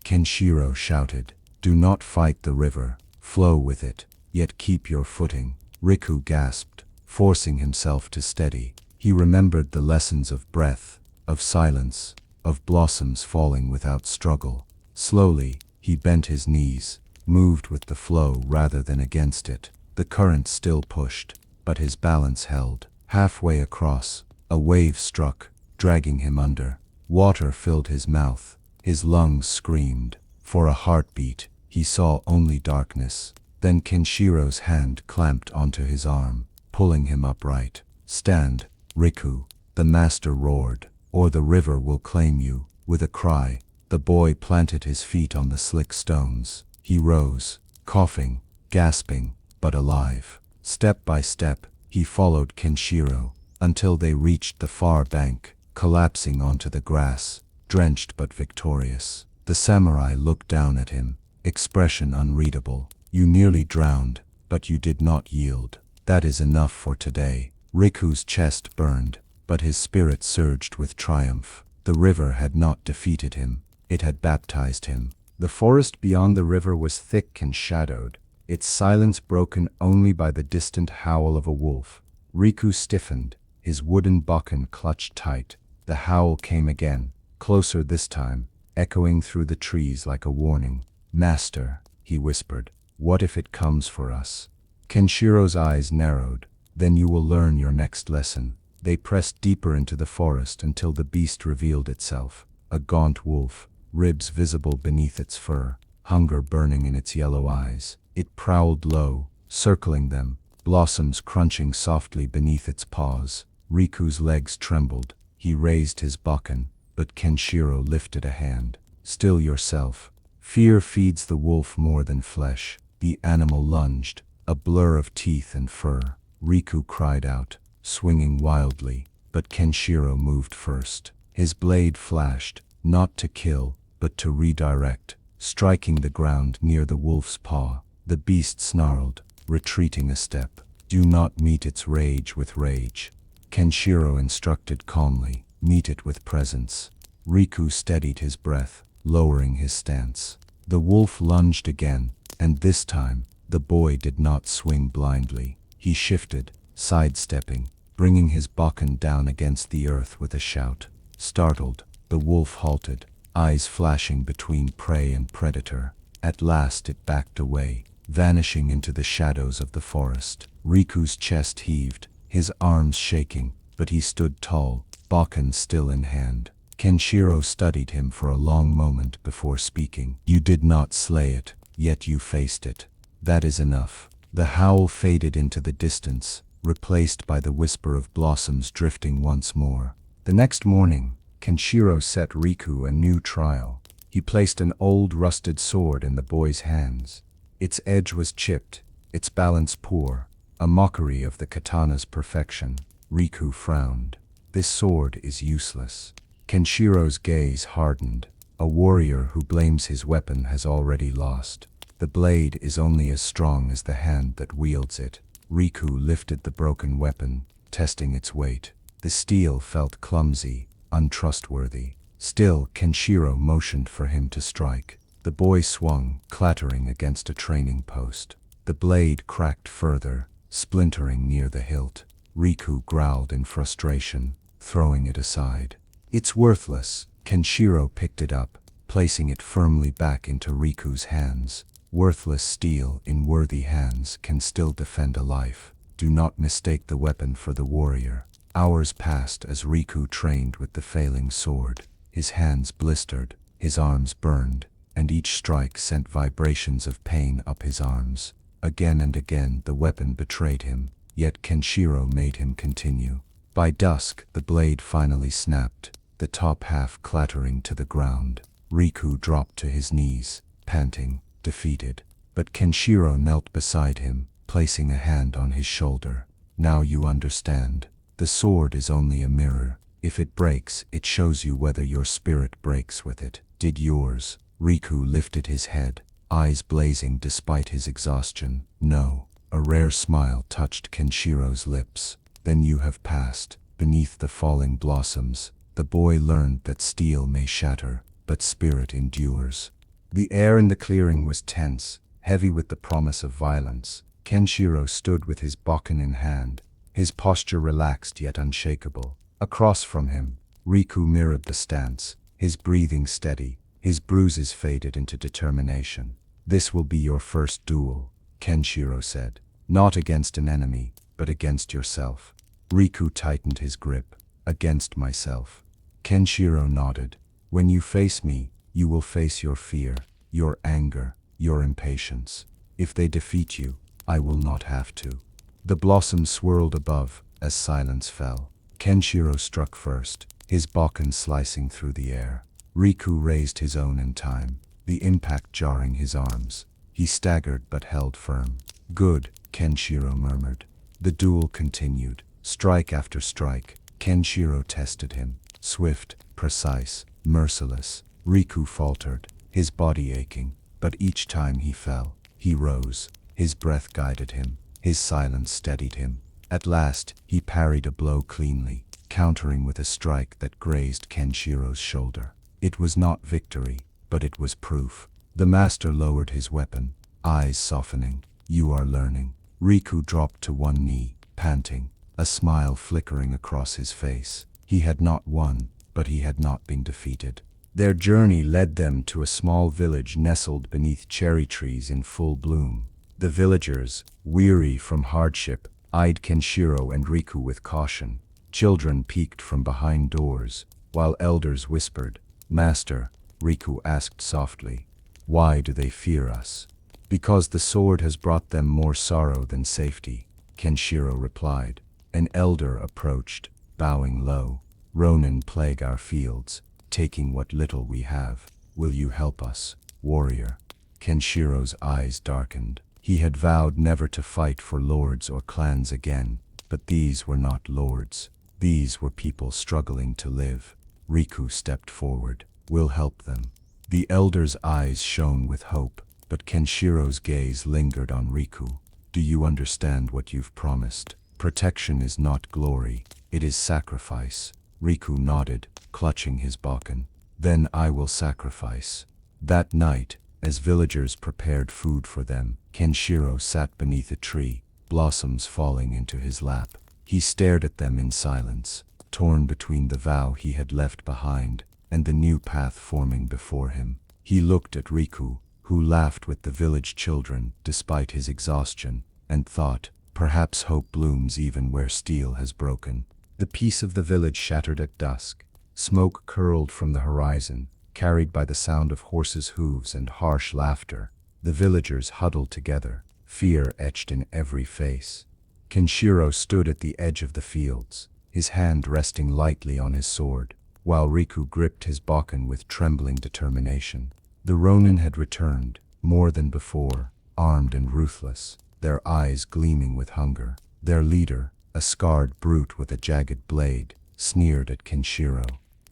A: Kenshiro shouted. "Do not fight the river, flow with it, yet keep your footing." Riku gasped, forcing himself to steady. He remembered the lessons of breath, of silence, of blossoms falling without struggle. Slowly, he bent his knees, moved with the flow rather than against it. The current still pushed, but his balance held. Halfway across, a wave struck, dragging him under. Water filled his mouth, his lungs screamed. For a heartbeat, he saw only darkness. Then Kenshiro's hand clamped onto his arm, pulling him upright. "Stand, Riku," the master roared, "or the river will claim you." With a cry, the boy planted his feet on the slick stones. He rose, coughing, gasping, but alive. Step by step, he followed Kenshiro, until they reached the far bank, collapsing onto the grass, drenched but victorious. The samurai looked down at him, expression unreadable. "You nearly drowned, but you did not yield. That is enough for today." Riku's chest burned, but his spirit surged with triumph. The river had not defeated him, it had baptized him. The forest beyond the river was thick and shadowed, its silence broken only by the distant howl of a wolf. Riku stiffened, his wooden bokken clutched tight. The howl came again, closer this time, echoing through the trees like a warning. "Master," he whispered, "what if it comes for us?" Kenshiro's eyes narrowed. "Then you will learn your next lesson." They pressed deeper into the forest until the beast revealed itself, a gaunt wolf, ribs visible beneath its fur, hunger burning in its yellow eyes. It prowled low, circling them, blossoms crunching softly beneath its paws. Riku's legs trembled. He raised his bokken, but Kenshiro lifted a hand. "Still yourself. Fear feeds the wolf more than flesh." The animal lunged, a blur of teeth and fur. Riku cried out, swinging wildly, but Kenshiro moved first. His blade flashed, not to kill, but to redirect, striking the ground near the wolf's paw. The beast snarled, retreating a step. "Do not meet its rage with rage," Kenshiro instructed calmly. "Meet it with presence." Riku steadied his breath, lowering his stance. The wolf lunged again, and this time, the boy did not swing blindly. He shifted, sidestepping, bringing his bokken down against the earth with a shout. Startled, the wolf halted, eyes flashing between prey and predator. At last it backed away, vanishing into the shadows of the forest. Riku's chest heaved, his arms shaking, but he stood tall, bokken still in hand. Kenshiro studied him for a long moment before speaking. "You did not slay it, yet you faced it. That is enough." The howl faded into the distance, replaced by the whisper of blossoms drifting once more. The next morning, Kenshiro set Riku a new trial. He placed an old rusted sword in the boy's hands. Its edge was chipped, its balance poor, a mockery of the katana's perfection. Riku frowned. This sword is useless. Kenshiro's gaze hardened. A warrior who blames his weapon has already lost. The blade is only as strong as the hand that wields it. Riku lifted the broken weapon, testing its weight. The steel felt clumsy, untrustworthy. Still, Kenshiro motioned for him to strike. The boy swung, clattering against a training post. The blade cracked further, splintering near the hilt. Riku growled in frustration, throwing it aside. "It's worthless." Kenshiro picked it up, placing it firmly back into Riku's hands. Worthless steel in worthy hands can still defend a life. Do not mistake the weapon for the warrior. Hours passed as Riku trained with the failing sword. His hands blistered, his arms burned, and each strike sent vibrations of pain up his arms. Again and again the weapon betrayed him, yet Kenshiro made him continue. By dusk, the blade finally snapped, the top half clattering to the ground. Riku dropped to his knees, panting, defeated. But Kenshiro knelt beside him, placing a hand on his shoulder. "Now you understand. The sword is only a mirror. If it breaks, it shows you whether your spirit breaks with it. Did yours?" Riku lifted his head, eyes blazing despite his exhaustion. "No." A rare smile touched Kenshiro's lips. "Then you have passed." Beneath the falling blossoms, the boy learned that steel may shatter, but spirit endures. The air in the clearing was tense, heavy with the promise of violence. Kenshiro stood with his bokken in hand, his posture relaxed yet unshakable. Across from him, Riku mirrored the stance, his breathing steady, his bruises faded into determination. "This will be your first duel," Kenshiro said. "Not against an enemy, but against yourself." Riku tightened his grip. "Against myself." Kenshiro nodded. "When you face me, you will face your fear, your anger, your impatience. If they defeat you, I will not have to." The blossoms swirled above as silence fell. Kenshiro struck first, his bokken slicing through the air. Riku raised his own in time, the impact jarring his arms. He staggered but held firm. "Good," Kenshiro murmured. The duel continued, strike after strike. Kenshiro tested him, swift, precise, merciless. Riku faltered, his body aching, but each time he fell, he rose. His breath guided him, his silence steadied him. At last, he parried a blow cleanly, countering with a strike that grazed Kenshiro's shoulder. It was not victory, but it was proof. The master lowered his weapon, eyes softening. "You are learning." Riku dropped to one knee, panting, a smile flickering across his face. He had not won, but he had not been defeated. Their journey led them to a small village nestled beneath cherry trees in full bloom. The villagers, weary from hardship, eyed Kenshiro and Riku with caution. Children peeked from behind doors, while elders whispered. "Master," Riku asked softly, "why do they fear us?" "Because the sword has brought them more sorrow than safety," Kenshiro replied. An elder approached, bowing low. "Ronin plague our fields, taking what little we have. Will you help us, warrior?" Kenshiro's eyes darkened. He had vowed never to fight for lords or clans again, but these were not lords. These were people struggling to live. Riku stepped forward. "We'll help them." The elder's eyes shone with hope, but Kenshiro's gaze lingered on Riku. "Do you understand what you've promised? Protection is not glory, it is sacrifice." Riku nodded, clutching his bokken. "Then I will sacrifice." That night, as villagers prepared food for them, Kenshiro sat beneath a tree, blossoms falling into his lap. He stared at them in silence, torn between the vow he had left behind and the new path forming before him. He looked at Riku, who laughed with the village children despite his exhaustion, and thought, perhaps hope blooms even where steel has broken. The peace of the village shattered at dusk. Smoke curled from the horizon, carried by the sound of horses' hooves and harsh laughter. The villagers huddled together, fear etched in every face. Kenshiro stood at the edge of the fields, his hand resting lightly on his sword, while Riku gripped his bokken with trembling determination. The Ronin had returned, more than before, armed and ruthless, their eyes gleaming with hunger. Their leader, a scarred brute with a jagged blade, sneered at Kenshiro.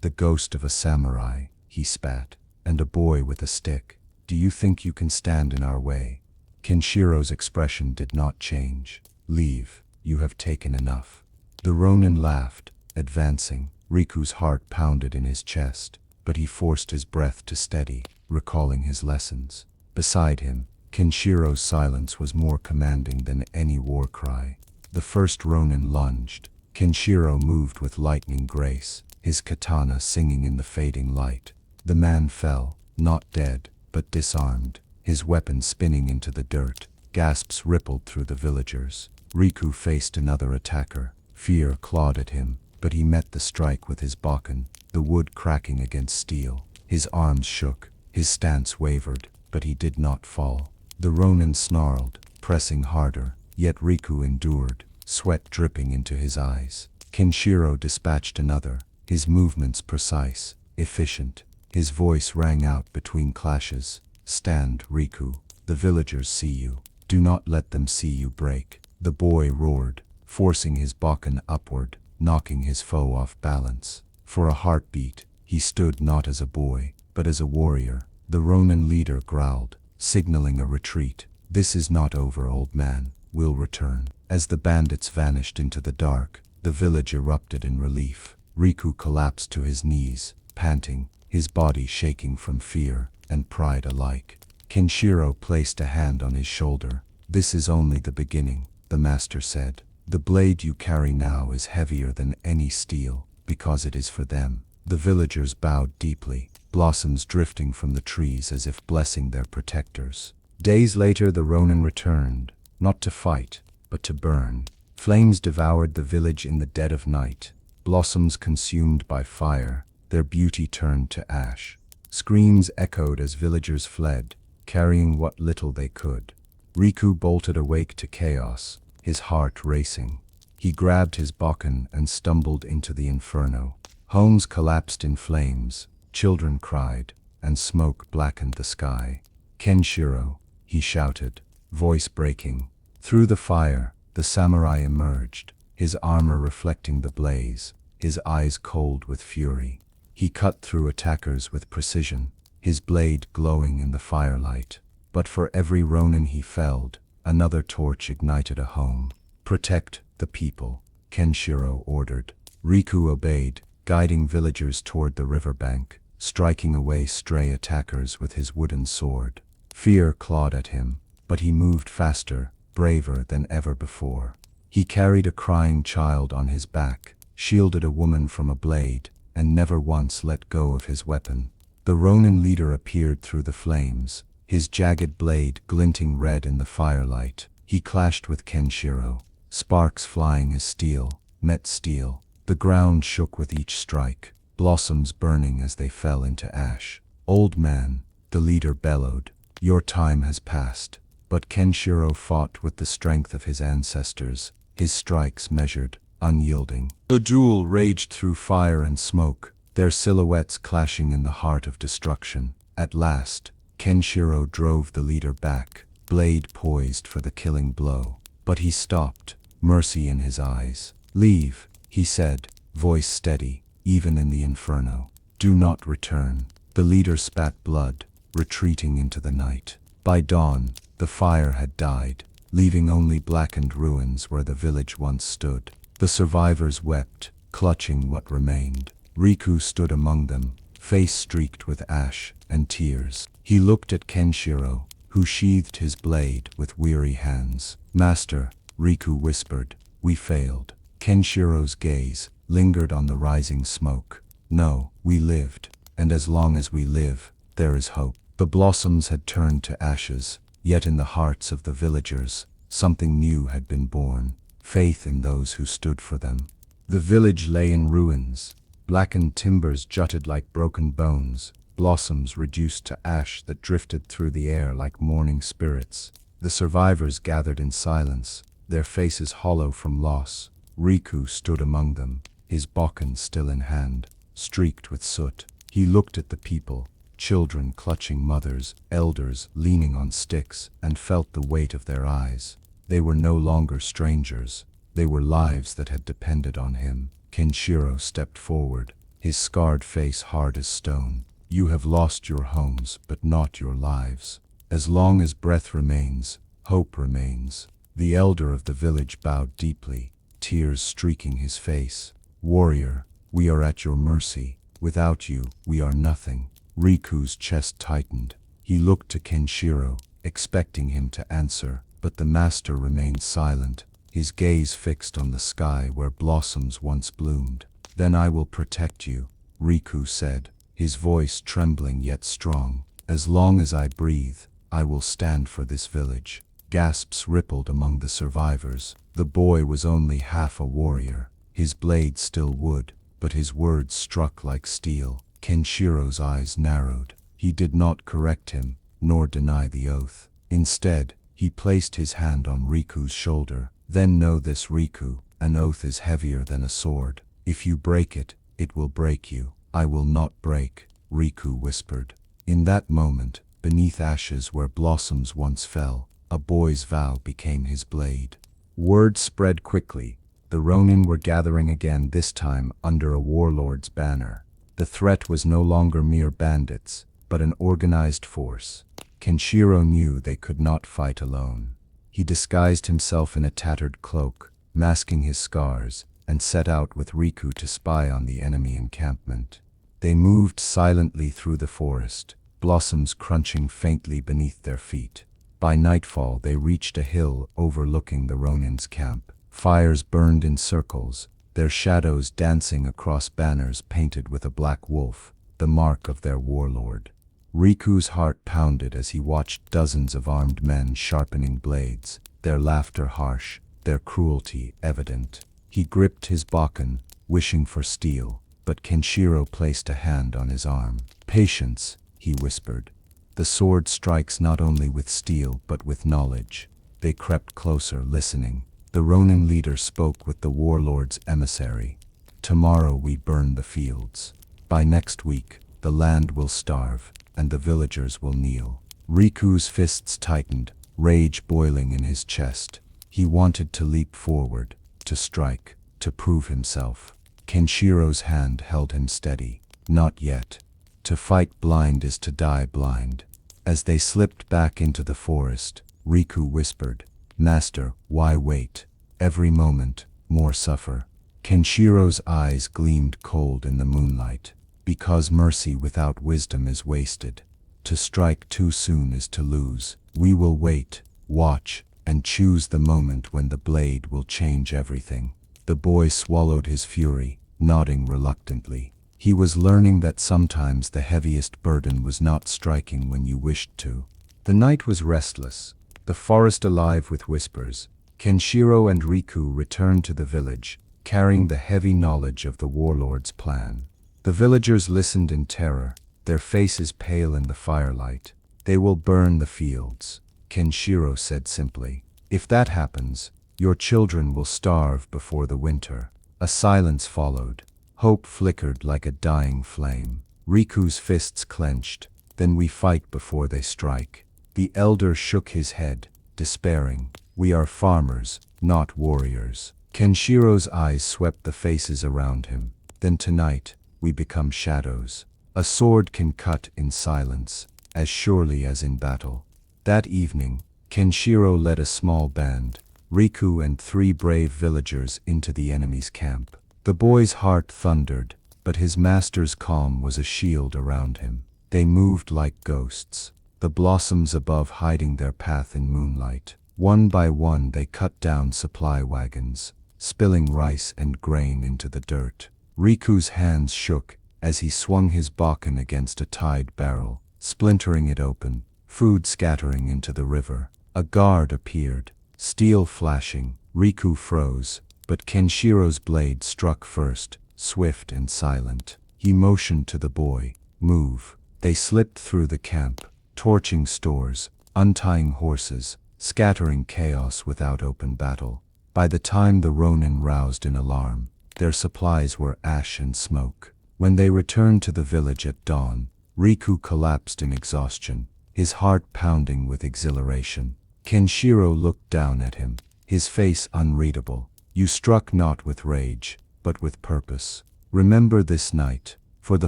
A: "The ghost of a samurai," he spat, "and a boy with a stick. Do you think you can stand in our way?" Kenshiro's expression did not change. "Leave, you have taken enough." The Ronin laughed, advancing. Riku's heart pounded in his chest, but he forced his breath to steady, recalling his lessons. Beside him, Kenshiro's silence was more commanding than any war cry. The first Ronin lunged. Kenshiro moved with lightning grace, his katana singing in the fading light. The man fell, not dead, but disarmed, his weapon spinning into the dirt. Gasps rippled through the villagers. Riku faced another attacker. Fear clawed at him, but he met the strike with his bokken, the wood cracking against steel. His arms shook, his stance wavered, but he did not fall. The Ronin snarled, pressing harder, yet Riku endured, sweat dripping into his eyes. Kenshiro dispatched another, his movements precise, efficient. His voice rang out between clashes. "Stand, Riku. The villagers see you. Do not let them see you break." The boy roared, forcing his bokken upward, knocking his foe off balance. For a heartbeat, he stood not as a boy, but as a warrior. The Ronin leader growled, signaling a retreat. "This is not over, old man. We'll return." As the bandits vanished into the dark, the village erupted in relief. Riku collapsed to his knees, panting, his body shaking from fear and pride alike. Kenshiro placed a hand on his shoulder. "This is only the beginning," the master said. "The blade you carry now is heavier than any steel, because it is for them." The villagers bowed deeply, blossoms drifting from the trees as if blessing their protectors. Days later the Ronin returned, not to fight, but to burn. Flames devoured the village in the dead of night, blossoms consumed by fire, their beauty turned to ash. Screams echoed as villagers fled, carrying what little they could. Riku bolted awake to chaos, his heart racing. He grabbed his bokken and stumbled into the inferno. Homes collapsed in flames, children cried, and smoke blackened the sky. "Kenshiro," he shouted, voice breaking. Through the fire, the samurai emerged, his armor reflecting the blaze, his eyes cold with fury. He cut through attackers with precision, his blade glowing in the firelight. But for every Ronin he felled, another torch ignited a home. "Protect the people," Kenshiro ordered. Riku obeyed, guiding villagers toward the riverbank, striking away stray attackers with his wooden sword. Fear clawed at him, but he moved faster, braver than ever before. He carried a crying child on his back, shielded a woman from a blade, and never once let go of his weapon. The Ronin leader appeared through the flames, his jagged blade glinting red in the firelight. He clashed with Kenshiro, sparks flying as steel met steel. The ground shook with each strike, blossoms burning as they fell into ash. "Old man," the leader bellowed, "your time has passed." But Kenshiro fought with the strength of his ancestors, his strikes measured, unyielding. The duel raged through fire and smoke, their silhouettes clashing in the heart of destruction. At last, Kenshiro drove the leader back, blade poised for the killing blow. But he stopped, mercy in his eyes. "Leave," he said, voice steady, even in the inferno. "Do not return." The leader spat blood, retreating into the night. By dawn, the fire had died, leaving only blackened ruins where the village once stood. The survivors wept, clutching what remained. Riku stood among them, face streaked with ash and tears. He looked at Kenshiro, who sheathed his blade with weary hands. "Master," Riku whispered, "we failed." Kenshiro's gaze lingered on the rising smoke. "No, we lived, and as long as we live, there is hope." The blossoms had turned to ashes, yet in the hearts of the villagers, something new had been born, faith in those who stood for them. The village lay in ruins. Blackened timbers jutted like broken bones, blossoms reduced to ash that drifted through the air like mourning spirits. The survivors gathered in silence, their faces hollow from loss. Riku stood among them, his bokken still in hand, streaked with soot. He looked at the people, children clutching mothers, elders leaning on sticks, and felt the weight of their eyes. They were no longer strangers. They were lives that had depended on him. Kenshiro stepped forward, his scarred face hard as stone. You have lost your homes, but not your lives. As long as breath remains, hope remains. The elder of the village bowed deeply, tears streaking his face. Warrior, we are at your mercy. Without you, we are nothing. Riku's chest tightened. He looked to Kenshiro, expecting him to answer, but the master remained silent, his gaze fixed on the sky where blossoms once bloomed. Then I will protect you, Riku said, his voice trembling yet strong. As long as I breathe, I will stand for this village. Gasps rippled among the survivors. The boy was only half a warrior, his blade still wood, but his words struck like steel. Kenshiro's eyes narrowed. He did not correct him, nor deny the oath. Instead, he placed his hand on Riku's shoulder. Then know this, Riku, an oath is heavier than a sword. If you break it, it will break you. I will not break, Riku whispered. In that moment, beneath ashes where blossoms once fell, a boy's vow became his blade. Word spread quickly. The Ronin were gathering again, this time under a warlord's banner. The threat was no longer mere bandits, but an organized force. Kenshiro knew they could not fight alone. He disguised himself in a tattered cloak, masking his scars, and set out with Riku to spy on the enemy encampment. They moved silently through the forest, blossoms crunching faintly beneath their feet. By nightfall they reached a hill overlooking the Ronin's camp. Fires burned in circles, their shadows dancing across banners painted with a black wolf, the mark of their warlord. Riku's heart pounded as he watched dozens of armed men sharpening blades, their laughter harsh, their cruelty evident. He gripped his bokken, wishing for steel, but Kenshiro placed a hand on his arm. Patience, he whispered. The sword strikes not only with steel but with knowledge. They crept closer, listening. The Ronin leader spoke with the warlord's emissary. Tomorrow we burn the fields. By next week, the land will starve, and the villagers will kneel. Riku's fists tightened, rage boiling in his chest. He wanted to leap forward, to strike, to prove himself. Kenshiro's hand held him steady. Not yet. To fight blind is to die blind. As they slipped back into the forest, Riku whispered, Master, why wait? Every moment, more suffer. Kenshiro's eyes gleamed cold in the moonlight. Because mercy without wisdom is wasted. To strike too soon is to lose. We will wait, watch, and choose the moment when the blade will change everything. The boy swallowed his fury, nodding reluctantly. He was learning that sometimes the heaviest burden was not striking when you wished to. The night was restless, the forest alive with whispers. Kenshiro and Riku returned to the village, carrying the heavy knowledge of the warlord's plan. The villagers listened in terror, their faces pale in the firelight. They will burn the fields, Kenshiro said simply. If that happens, your children will starve before the winter. A silence followed. Hope flickered like a dying flame. Riku's fists clenched. Then we fight before they strike. The elder shook his head, despairing. We are farmers, not warriors. Kenshiro's eyes swept the faces around him. Then tonight, we become shadows. A sword can cut in silence, as surely as in battle. That evening, Kenshiro led a small band, Riku and 3 brave villagers, into the enemy's camp. The boy's heart thundered, but his master's calm was a shield around him. They moved like ghosts, the blossoms above hiding their path in moonlight. One by one they cut down supply wagons, spilling rice and grain into the dirt. Riku's hands shook as he swung his bokken against a tied barrel, splintering it open, food scattering into the river. A guard appeared, steel flashing. Riku froze, but Kenshiro's blade struck first, swift and silent. He motioned to the boy, move. They slipped through the camp, torching stores, untying horses, scattering chaos without open battle. By the time the Ronin roused in alarm, their supplies were ash and smoke. When they returned to the village at dawn, Riku collapsed in exhaustion, his heart pounding with exhilaration. Kenshiro looked down at him, his face unreadable. You struck not with rage, but with purpose. Remember this night. For the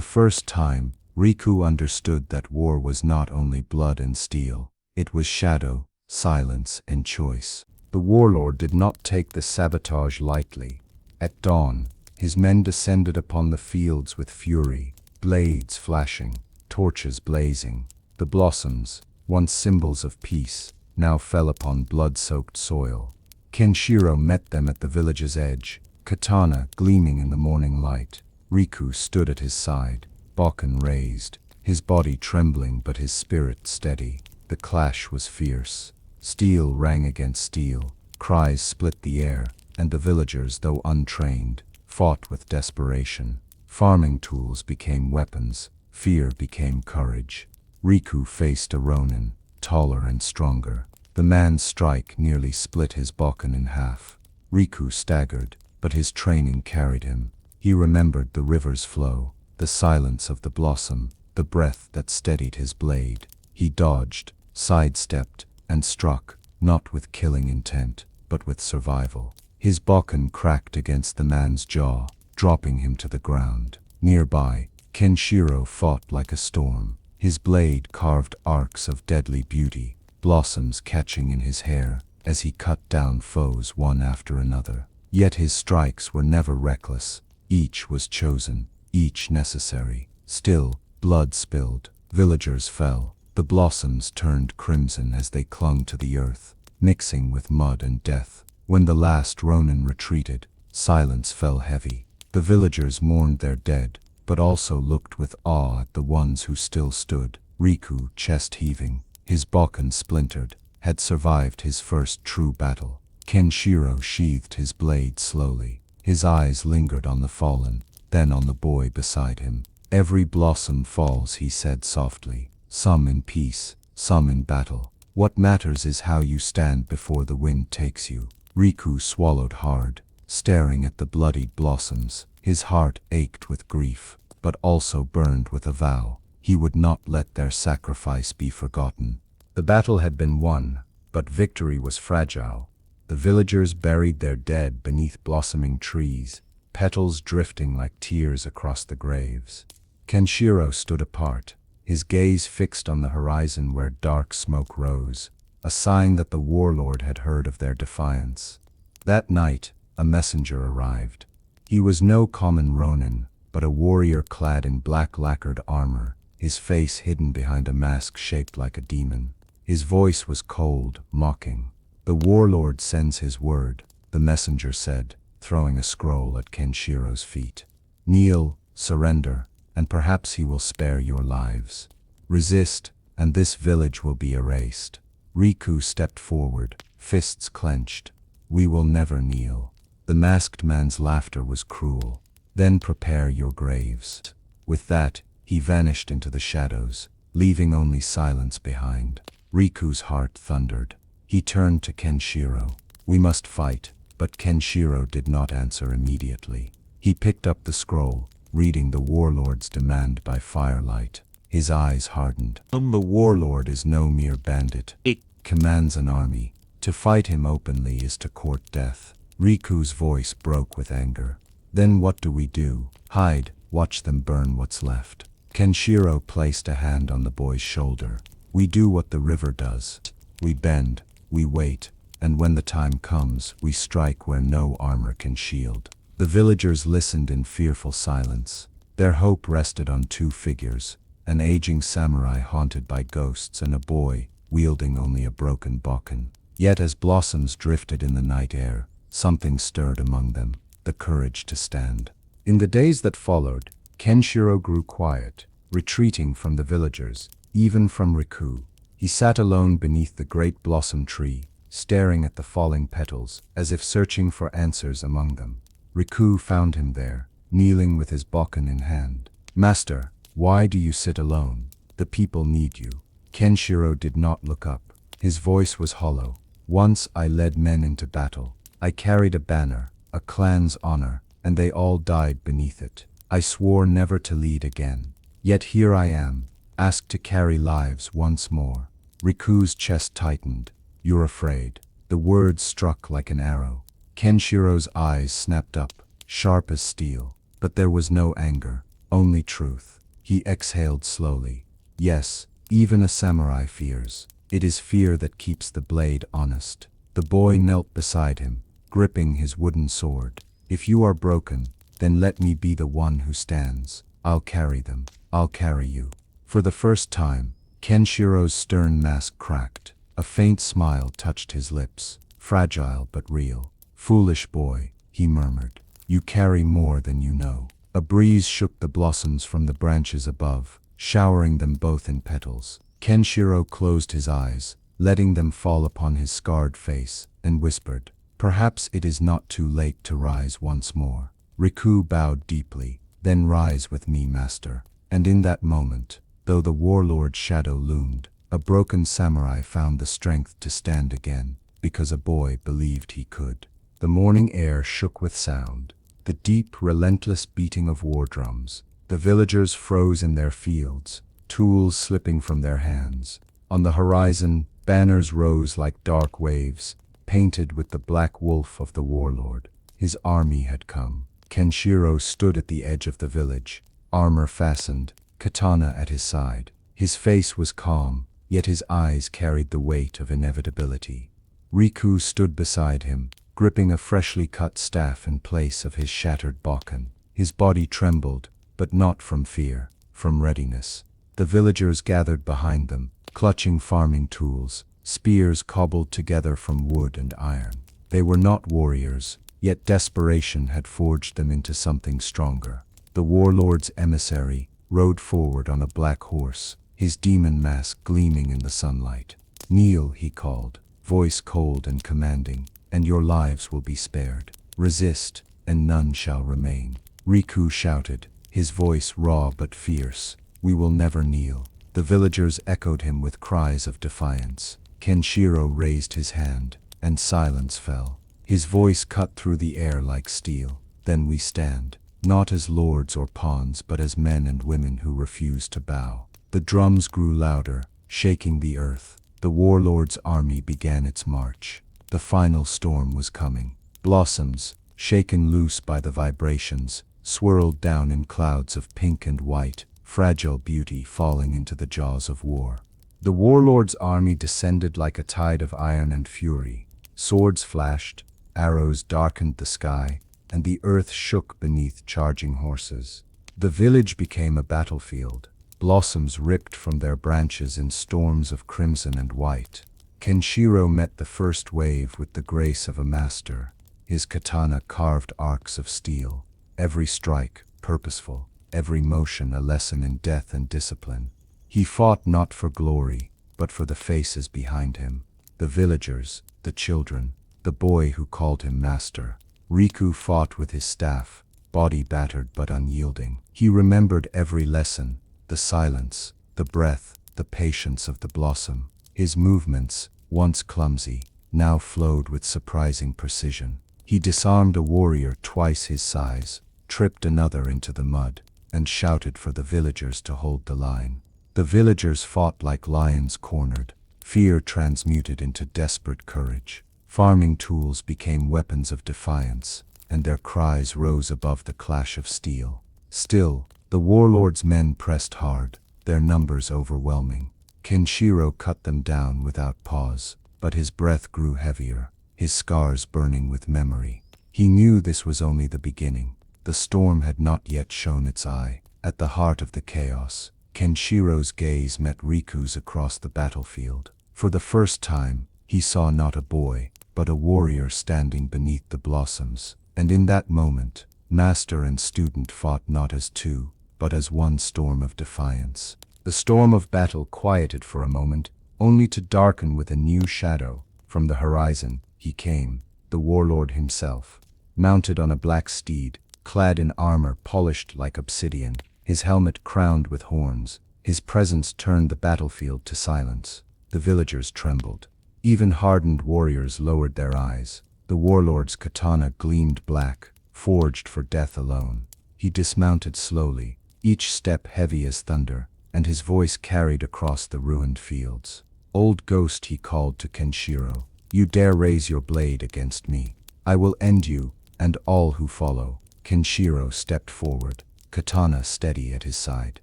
A: first time, Riku understood that war was not only blood and steel. It was shadow, silence, and choice. The warlord did not take the sabotage lightly. At dawn, his men descended upon the fields with fury, blades flashing, torches blazing. The blossoms, once symbols of peace, now fell upon blood-soaked soil. Kenshiro met them at the village's edge, katana gleaming in the morning light. Riku stood at his side, bokken raised, his body trembling but his spirit steady. The clash was fierce. Steel rang against steel, cries split the air, and the villagers, though untrained, fought with desperation. Farming tools became weapons, fear became courage. Riku faced a ronin, taller and stronger. The man's strike nearly split his bokken in half. Riku staggered, but his training carried him. He remembered the river's flow, the silence of the blossom, the breath that steadied his blade. He dodged, sidestepped, and struck, not with killing intent, but with survival. His bokken cracked against the man's jaw, dropping him to the ground. Nearby, Kenshiro fought like a storm. His blade carved arcs of deadly beauty, blossoms catching in his hair as he cut down foes one after another. Yet his strikes were never reckless. Each was chosen, each necessary. Still, blood spilled, villagers fell. The blossoms turned crimson as they clung to the earth, mixing with mud and death. When the last ronin retreated, silence fell heavy. The villagers mourned their dead, but also looked with awe at the ones who still stood. Riku, chest heaving, his bokken splintered, had survived his first true battle. Kenshiro sheathed his blade slowly. His eyes lingered on the fallen, then on the boy beside him. Every blossom falls, he said softly, some in peace, some in battle. What matters is how you stand before the wind takes you. Riku swallowed hard, staring at the bloodied blossoms. His heart ached with grief, but also burned with a vow. He would not let their sacrifice be forgotten. The battle had been won, but victory was fragile. The villagers buried their dead beneath blossoming trees, petals drifting like tears across the graves. Kenshiro stood apart, his gaze fixed on the horizon where dark smoke rose, a sign that the warlord had heard of their defiance. That night, a messenger arrived. He was no common ronin, but a warrior clad in black lacquered armor, his face hidden behind a mask shaped like a demon. His voice was cold, mocking. "The warlord sends his word," the messenger said, throwing a scroll at Kenshiro's feet. "Kneel, surrender, and perhaps he will spare your lives. Resist, and this village will be erased." Riku stepped forward, fists clenched. "We will never kneel." The masked man's laughter was cruel. "Then prepare your graves." With that, he vanished into the shadows, leaving only silence behind. Riku's heart thundered. He turned to Kenshiro. "We must fight," but Kenshiro did not answer immediately. He picked up the scroll, reading the warlord's demand by firelight. His eyes hardened. The warlord is no mere bandit. He commands an army. To fight him openly is to court death. Riku's voice broke with anger. "Then what do we do?" "Hide, watch them burn what's left." Kenshiro placed a hand on the boy's shoulder. "We do what the river does. We bend, we wait, and when the time comes, we strike where no armor can shield." The villagers listened in fearful silence. Their hope rested on two figures, an aging samurai haunted by ghosts and a boy, wielding only a broken bokken. Yet as blossoms drifted in the night air, something stirred among them, the courage to stand. In the days that followed, Kenshiro grew quiet, retreating from the villagers, even from Riku. He sat alone beneath the great blossom tree, staring at the falling petals, as if searching for answers among them. Riku found him there, kneeling with his bokken in hand. "Master, why do you sit alone? The people need you." Kenshiro did not look up. His voice was hollow. "Once I led men into battle. I carried a banner, a clan's honor, and they all died beneath it. I swore never to lead again. Yet here I am, asked to carry lives once more." Riku's chest tightened. "You're afraid." The words struck like an arrow. Kenshiro's eyes snapped up, sharp as steel. But there was no anger, only truth. He exhaled slowly. Yes, even a samurai fears. It is fear that keeps the blade honest. The boy knelt beside him, gripping his wooden sword. If you are broken, then let me be the one who stands. I'll carry them. I'll carry you. For the first time, Kenshiro's stern mask cracked. A faint smile touched his lips, fragile but real. Foolish boy, he murmured. You carry more than you know. A breeze shook the blossoms from the branches above, showering them both in petals. Kenshiro closed his eyes, letting them fall upon his scarred face, and whispered, "Perhaps it is not too late to rise once more." Riku bowed deeply. "Then rise with me, master." And in that moment, though the warlord's shadow loomed, a broken samurai found the strength to stand again, because a boy believed he could. The morning air shook with sound, the deep, relentless beating of war drums. The villagers froze in their fields, tools slipping from their hands. On the horizon, banners rose like dark waves, painted with the black wolf of the warlord. His army had come. Kenshiro stood at the edge of the village, armor fastened, katana at his side. His face was calm, yet his eyes carried the weight of inevitability. Riku stood beside him, gripping a freshly cut staff in place of his shattered bokken. His body trembled, but not from fear, from readiness. The villagers gathered behind them, clutching farming tools, spears cobbled together from wood and iron. They were not warriors, yet desperation had forged them into something stronger. The warlord's emissary rode forward on a black horse, his demon mask gleaming in the sunlight. "Kneel," he called, voice cold and commanding, "and your lives will be spared. Resist, and none shall remain." Riku shouted, his voice raw but fierce, "We will never kneel." The villagers echoed him with cries of defiance. Kenshiro raised his hand, and silence fell. His voice cut through the air like steel. "Then we stand, not as lords or pawns, but as men and women who refuse to bow." The drums grew louder, shaking the earth. The warlord's army began its march. The final storm was coming. Blossoms, shaken loose by the vibrations, swirled down in clouds of pink and white, fragile beauty falling into the jaws of war. The warlord's army descended like a tide of iron and fury. Swords flashed, arrows darkened the sky, and the earth shook beneath charging horses. The village became a battlefield. Blossoms ripped from their branches in storms of crimson and white. Kenshiro met the first wave with the grace of a master. His katana carved arcs of steel, every strike purposeful, every motion a lesson in death and discipline. He fought not for glory, but for the faces behind him, the villagers, the children, the boy who called him master. Riku fought with his staff, body battered but unyielding. He remembered every lesson, the silence, the breath, the patience of the blossom. His movements, once clumsy, now flowed with surprising precision. He disarmed a warrior twice his size, tripped another into the mud, and shouted for the villagers to hold the line. The villagers fought like lions cornered, fear transmuted into desperate courage. Farming tools became weapons of defiance, and their cries rose above the clash of steel. Still, the warlord's men pressed hard, their numbers overwhelming. Kenshiro cut them down without pause, but his breath grew heavier, his scars burning with memory. He knew this was only the beginning. The storm had not yet shown its eye. At the heart of the chaos, Kenshiro's gaze met Riku's across the battlefield. For the first time, he saw not a boy, but a warrior standing beneath the blossoms. And in that moment, master and student fought not as two, but as one storm of defiance. The storm of battle quieted for a moment, only to darken with a new shadow. From the horizon, he came, the warlord himself, mounted on a black steed, clad in armor polished like obsidian, his helmet crowned with horns. His presence turned the battlefield to silence. The villagers trembled. Even hardened warriors lowered their eyes. The warlord's katana gleamed black, forged for death alone. He dismounted slowly, each step heavy as thunder, and his voice carried across the ruined fields. "Old ghost," he called to Kenshiro, "you dare raise your blade against me. I will end you, and all who follow." Kenshiro stepped forward, katana steady at his side.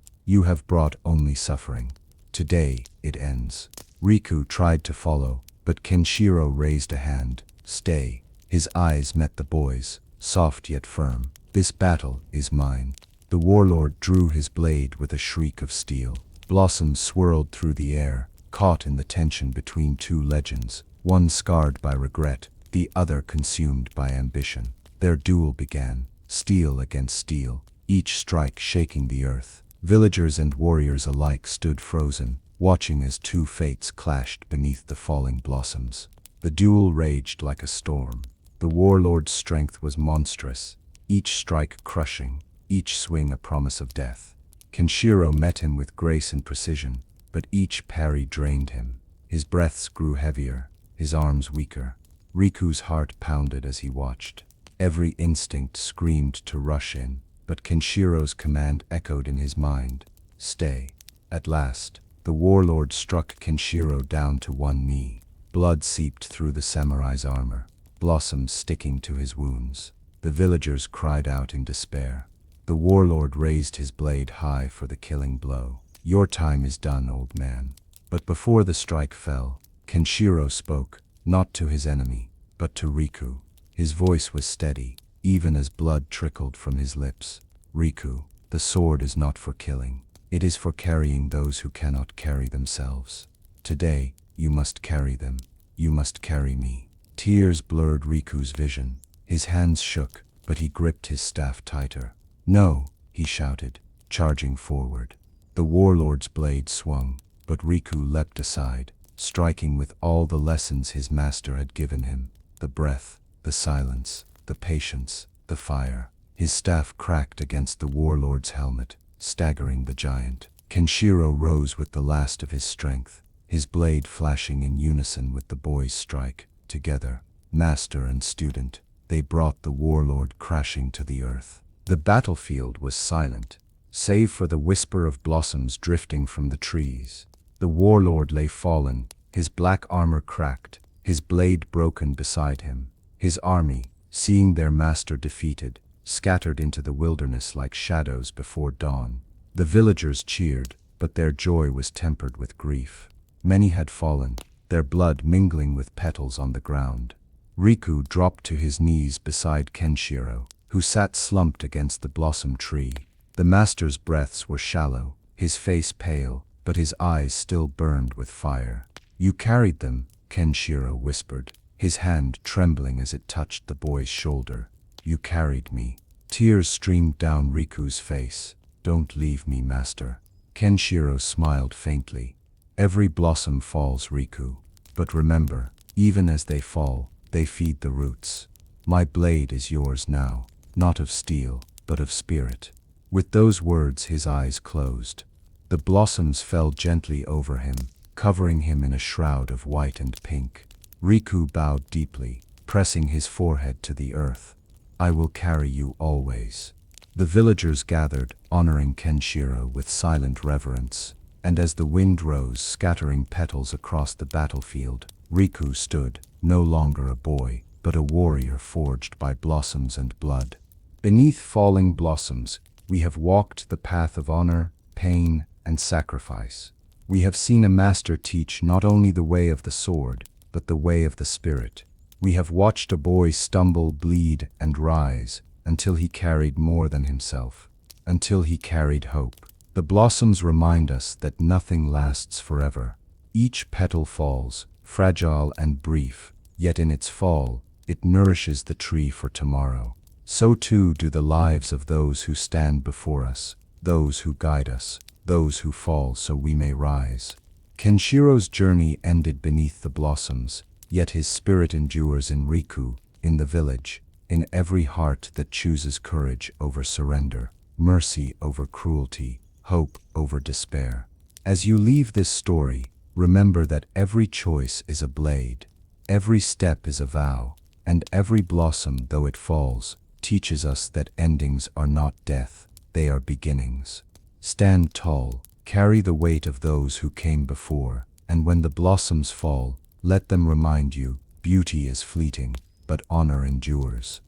A: You have brought only suffering. Today, it ends. Riku tried to follow, but Kenshiro raised a hand. Stay. His eyes met the boy's, soft yet firm. This battle is mine. The warlord drew his blade with a shriek of steel. Blossoms swirled through the air, caught in the tension between two legends, one scarred by regret, the other consumed by ambition. Their duel began, steel against steel, each strike shaking the earth. Villagers and warriors alike stood frozen, watching as two fates clashed beneath the falling blossoms. The duel raged like a storm. The warlord's strength was monstrous, each strike crushing, each swing a promise of death. Kenshiro met him with grace and precision, but each parry drained him. His breaths grew heavier, his arms weaker. Riku's heart pounded as he watched. Every instinct screamed to rush in, but Kenshiro's command echoed in his mind. Stay. At last, the warlord struck Kenshiro down to one knee. Blood seeped through the samurai's armor, blossoms sticking to his wounds. The villagers cried out in despair. The warlord raised his blade high for the killing blow. Your time is done, old man. But before the strike fell, Kenshiro spoke, not to his enemy, but to Riku. His voice was steady, even as blood trickled from his lips. Riku, the sword is not for killing. It is for carrying those who cannot carry themselves. Today, you must carry them. You must carry me. Tears blurred Riku's vision. His hands shook, but he gripped his staff tighter. No, he shouted, charging forward. The warlord's blade swung, but Riku leapt aside, striking with all the lessons his master had given him. The breath, the silence, the patience, the fire. His staff cracked against the warlord's helmet, staggering the giant. Kenshiro rose with the last of his strength, his blade flashing in unison with the boy's strike. Together, master and student, they brought the warlord crashing to the earth. The battlefield was silent, save for the whisper of blossoms drifting from the trees. The warlord lay fallen, his black armor cracked, his blade broken beside him. His army, seeing their master defeated, scattered into the wilderness like shadows before dawn. The villagers cheered, but their joy was tempered with grief. Many had fallen, their blood mingling with petals on the ground. Riku dropped to his knees beside Kenshiro, who sat slumped against the blossom tree. The master's breaths were shallow, his face pale, but his eyes still burned with fire. You carried them, Kenshiro whispered, his hand trembling as it touched the boy's shoulder. You carried me. Tears streamed down Riku's face. Don't leave me, master. Kenshiro smiled faintly. Every blossom falls, Riku. But remember, even as they fall, they feed the roots. My blade is yours now, not of steel, but of spirit. With those words his eyes closed. The blossoms fell gently over him, covering him in a shroud of white and pink. Riku bowed deeply, pressing his forehead to the earth. I will carry you always. The villagers gathered, honoring Kenshiro with silent reverence, and as the wind rose, scattering petals across the battlefield, Riku stood, no longer a boy, but a warrior forged by blossoms and blood. Beneath falling blossoms, we have walked the path of honor, pain, and sacrifice. We have seen a master teach not only the way of the sword, but the way of the spirit. We have watched a boy stumble, bleed, and rise, until he carried more than himself, until he carried hope. The blossoms remind us that nothing lasts forever. Each petal falls, fragile and brief, yet in its fall, it nourishes the tree for tomorrow. So too do the lives of those who stand before us, those who guide us, those who fall so we may rise. Kenshiro's journey ended beneath the blossoms, yet his spirit endures in Riku, in the village, in every heart that chooses courage over surrender, mercy over cruelty, hope over despair. As you leave this story, remember that every choice is a blade, every step is a vow, and every blossom, though it falls, teaches us that endings are not death, they are beginnings. Stand tall, carry the weight of those who came before, and when the blossoms fall, let them remind you, beauty is fleeting, but honor endures.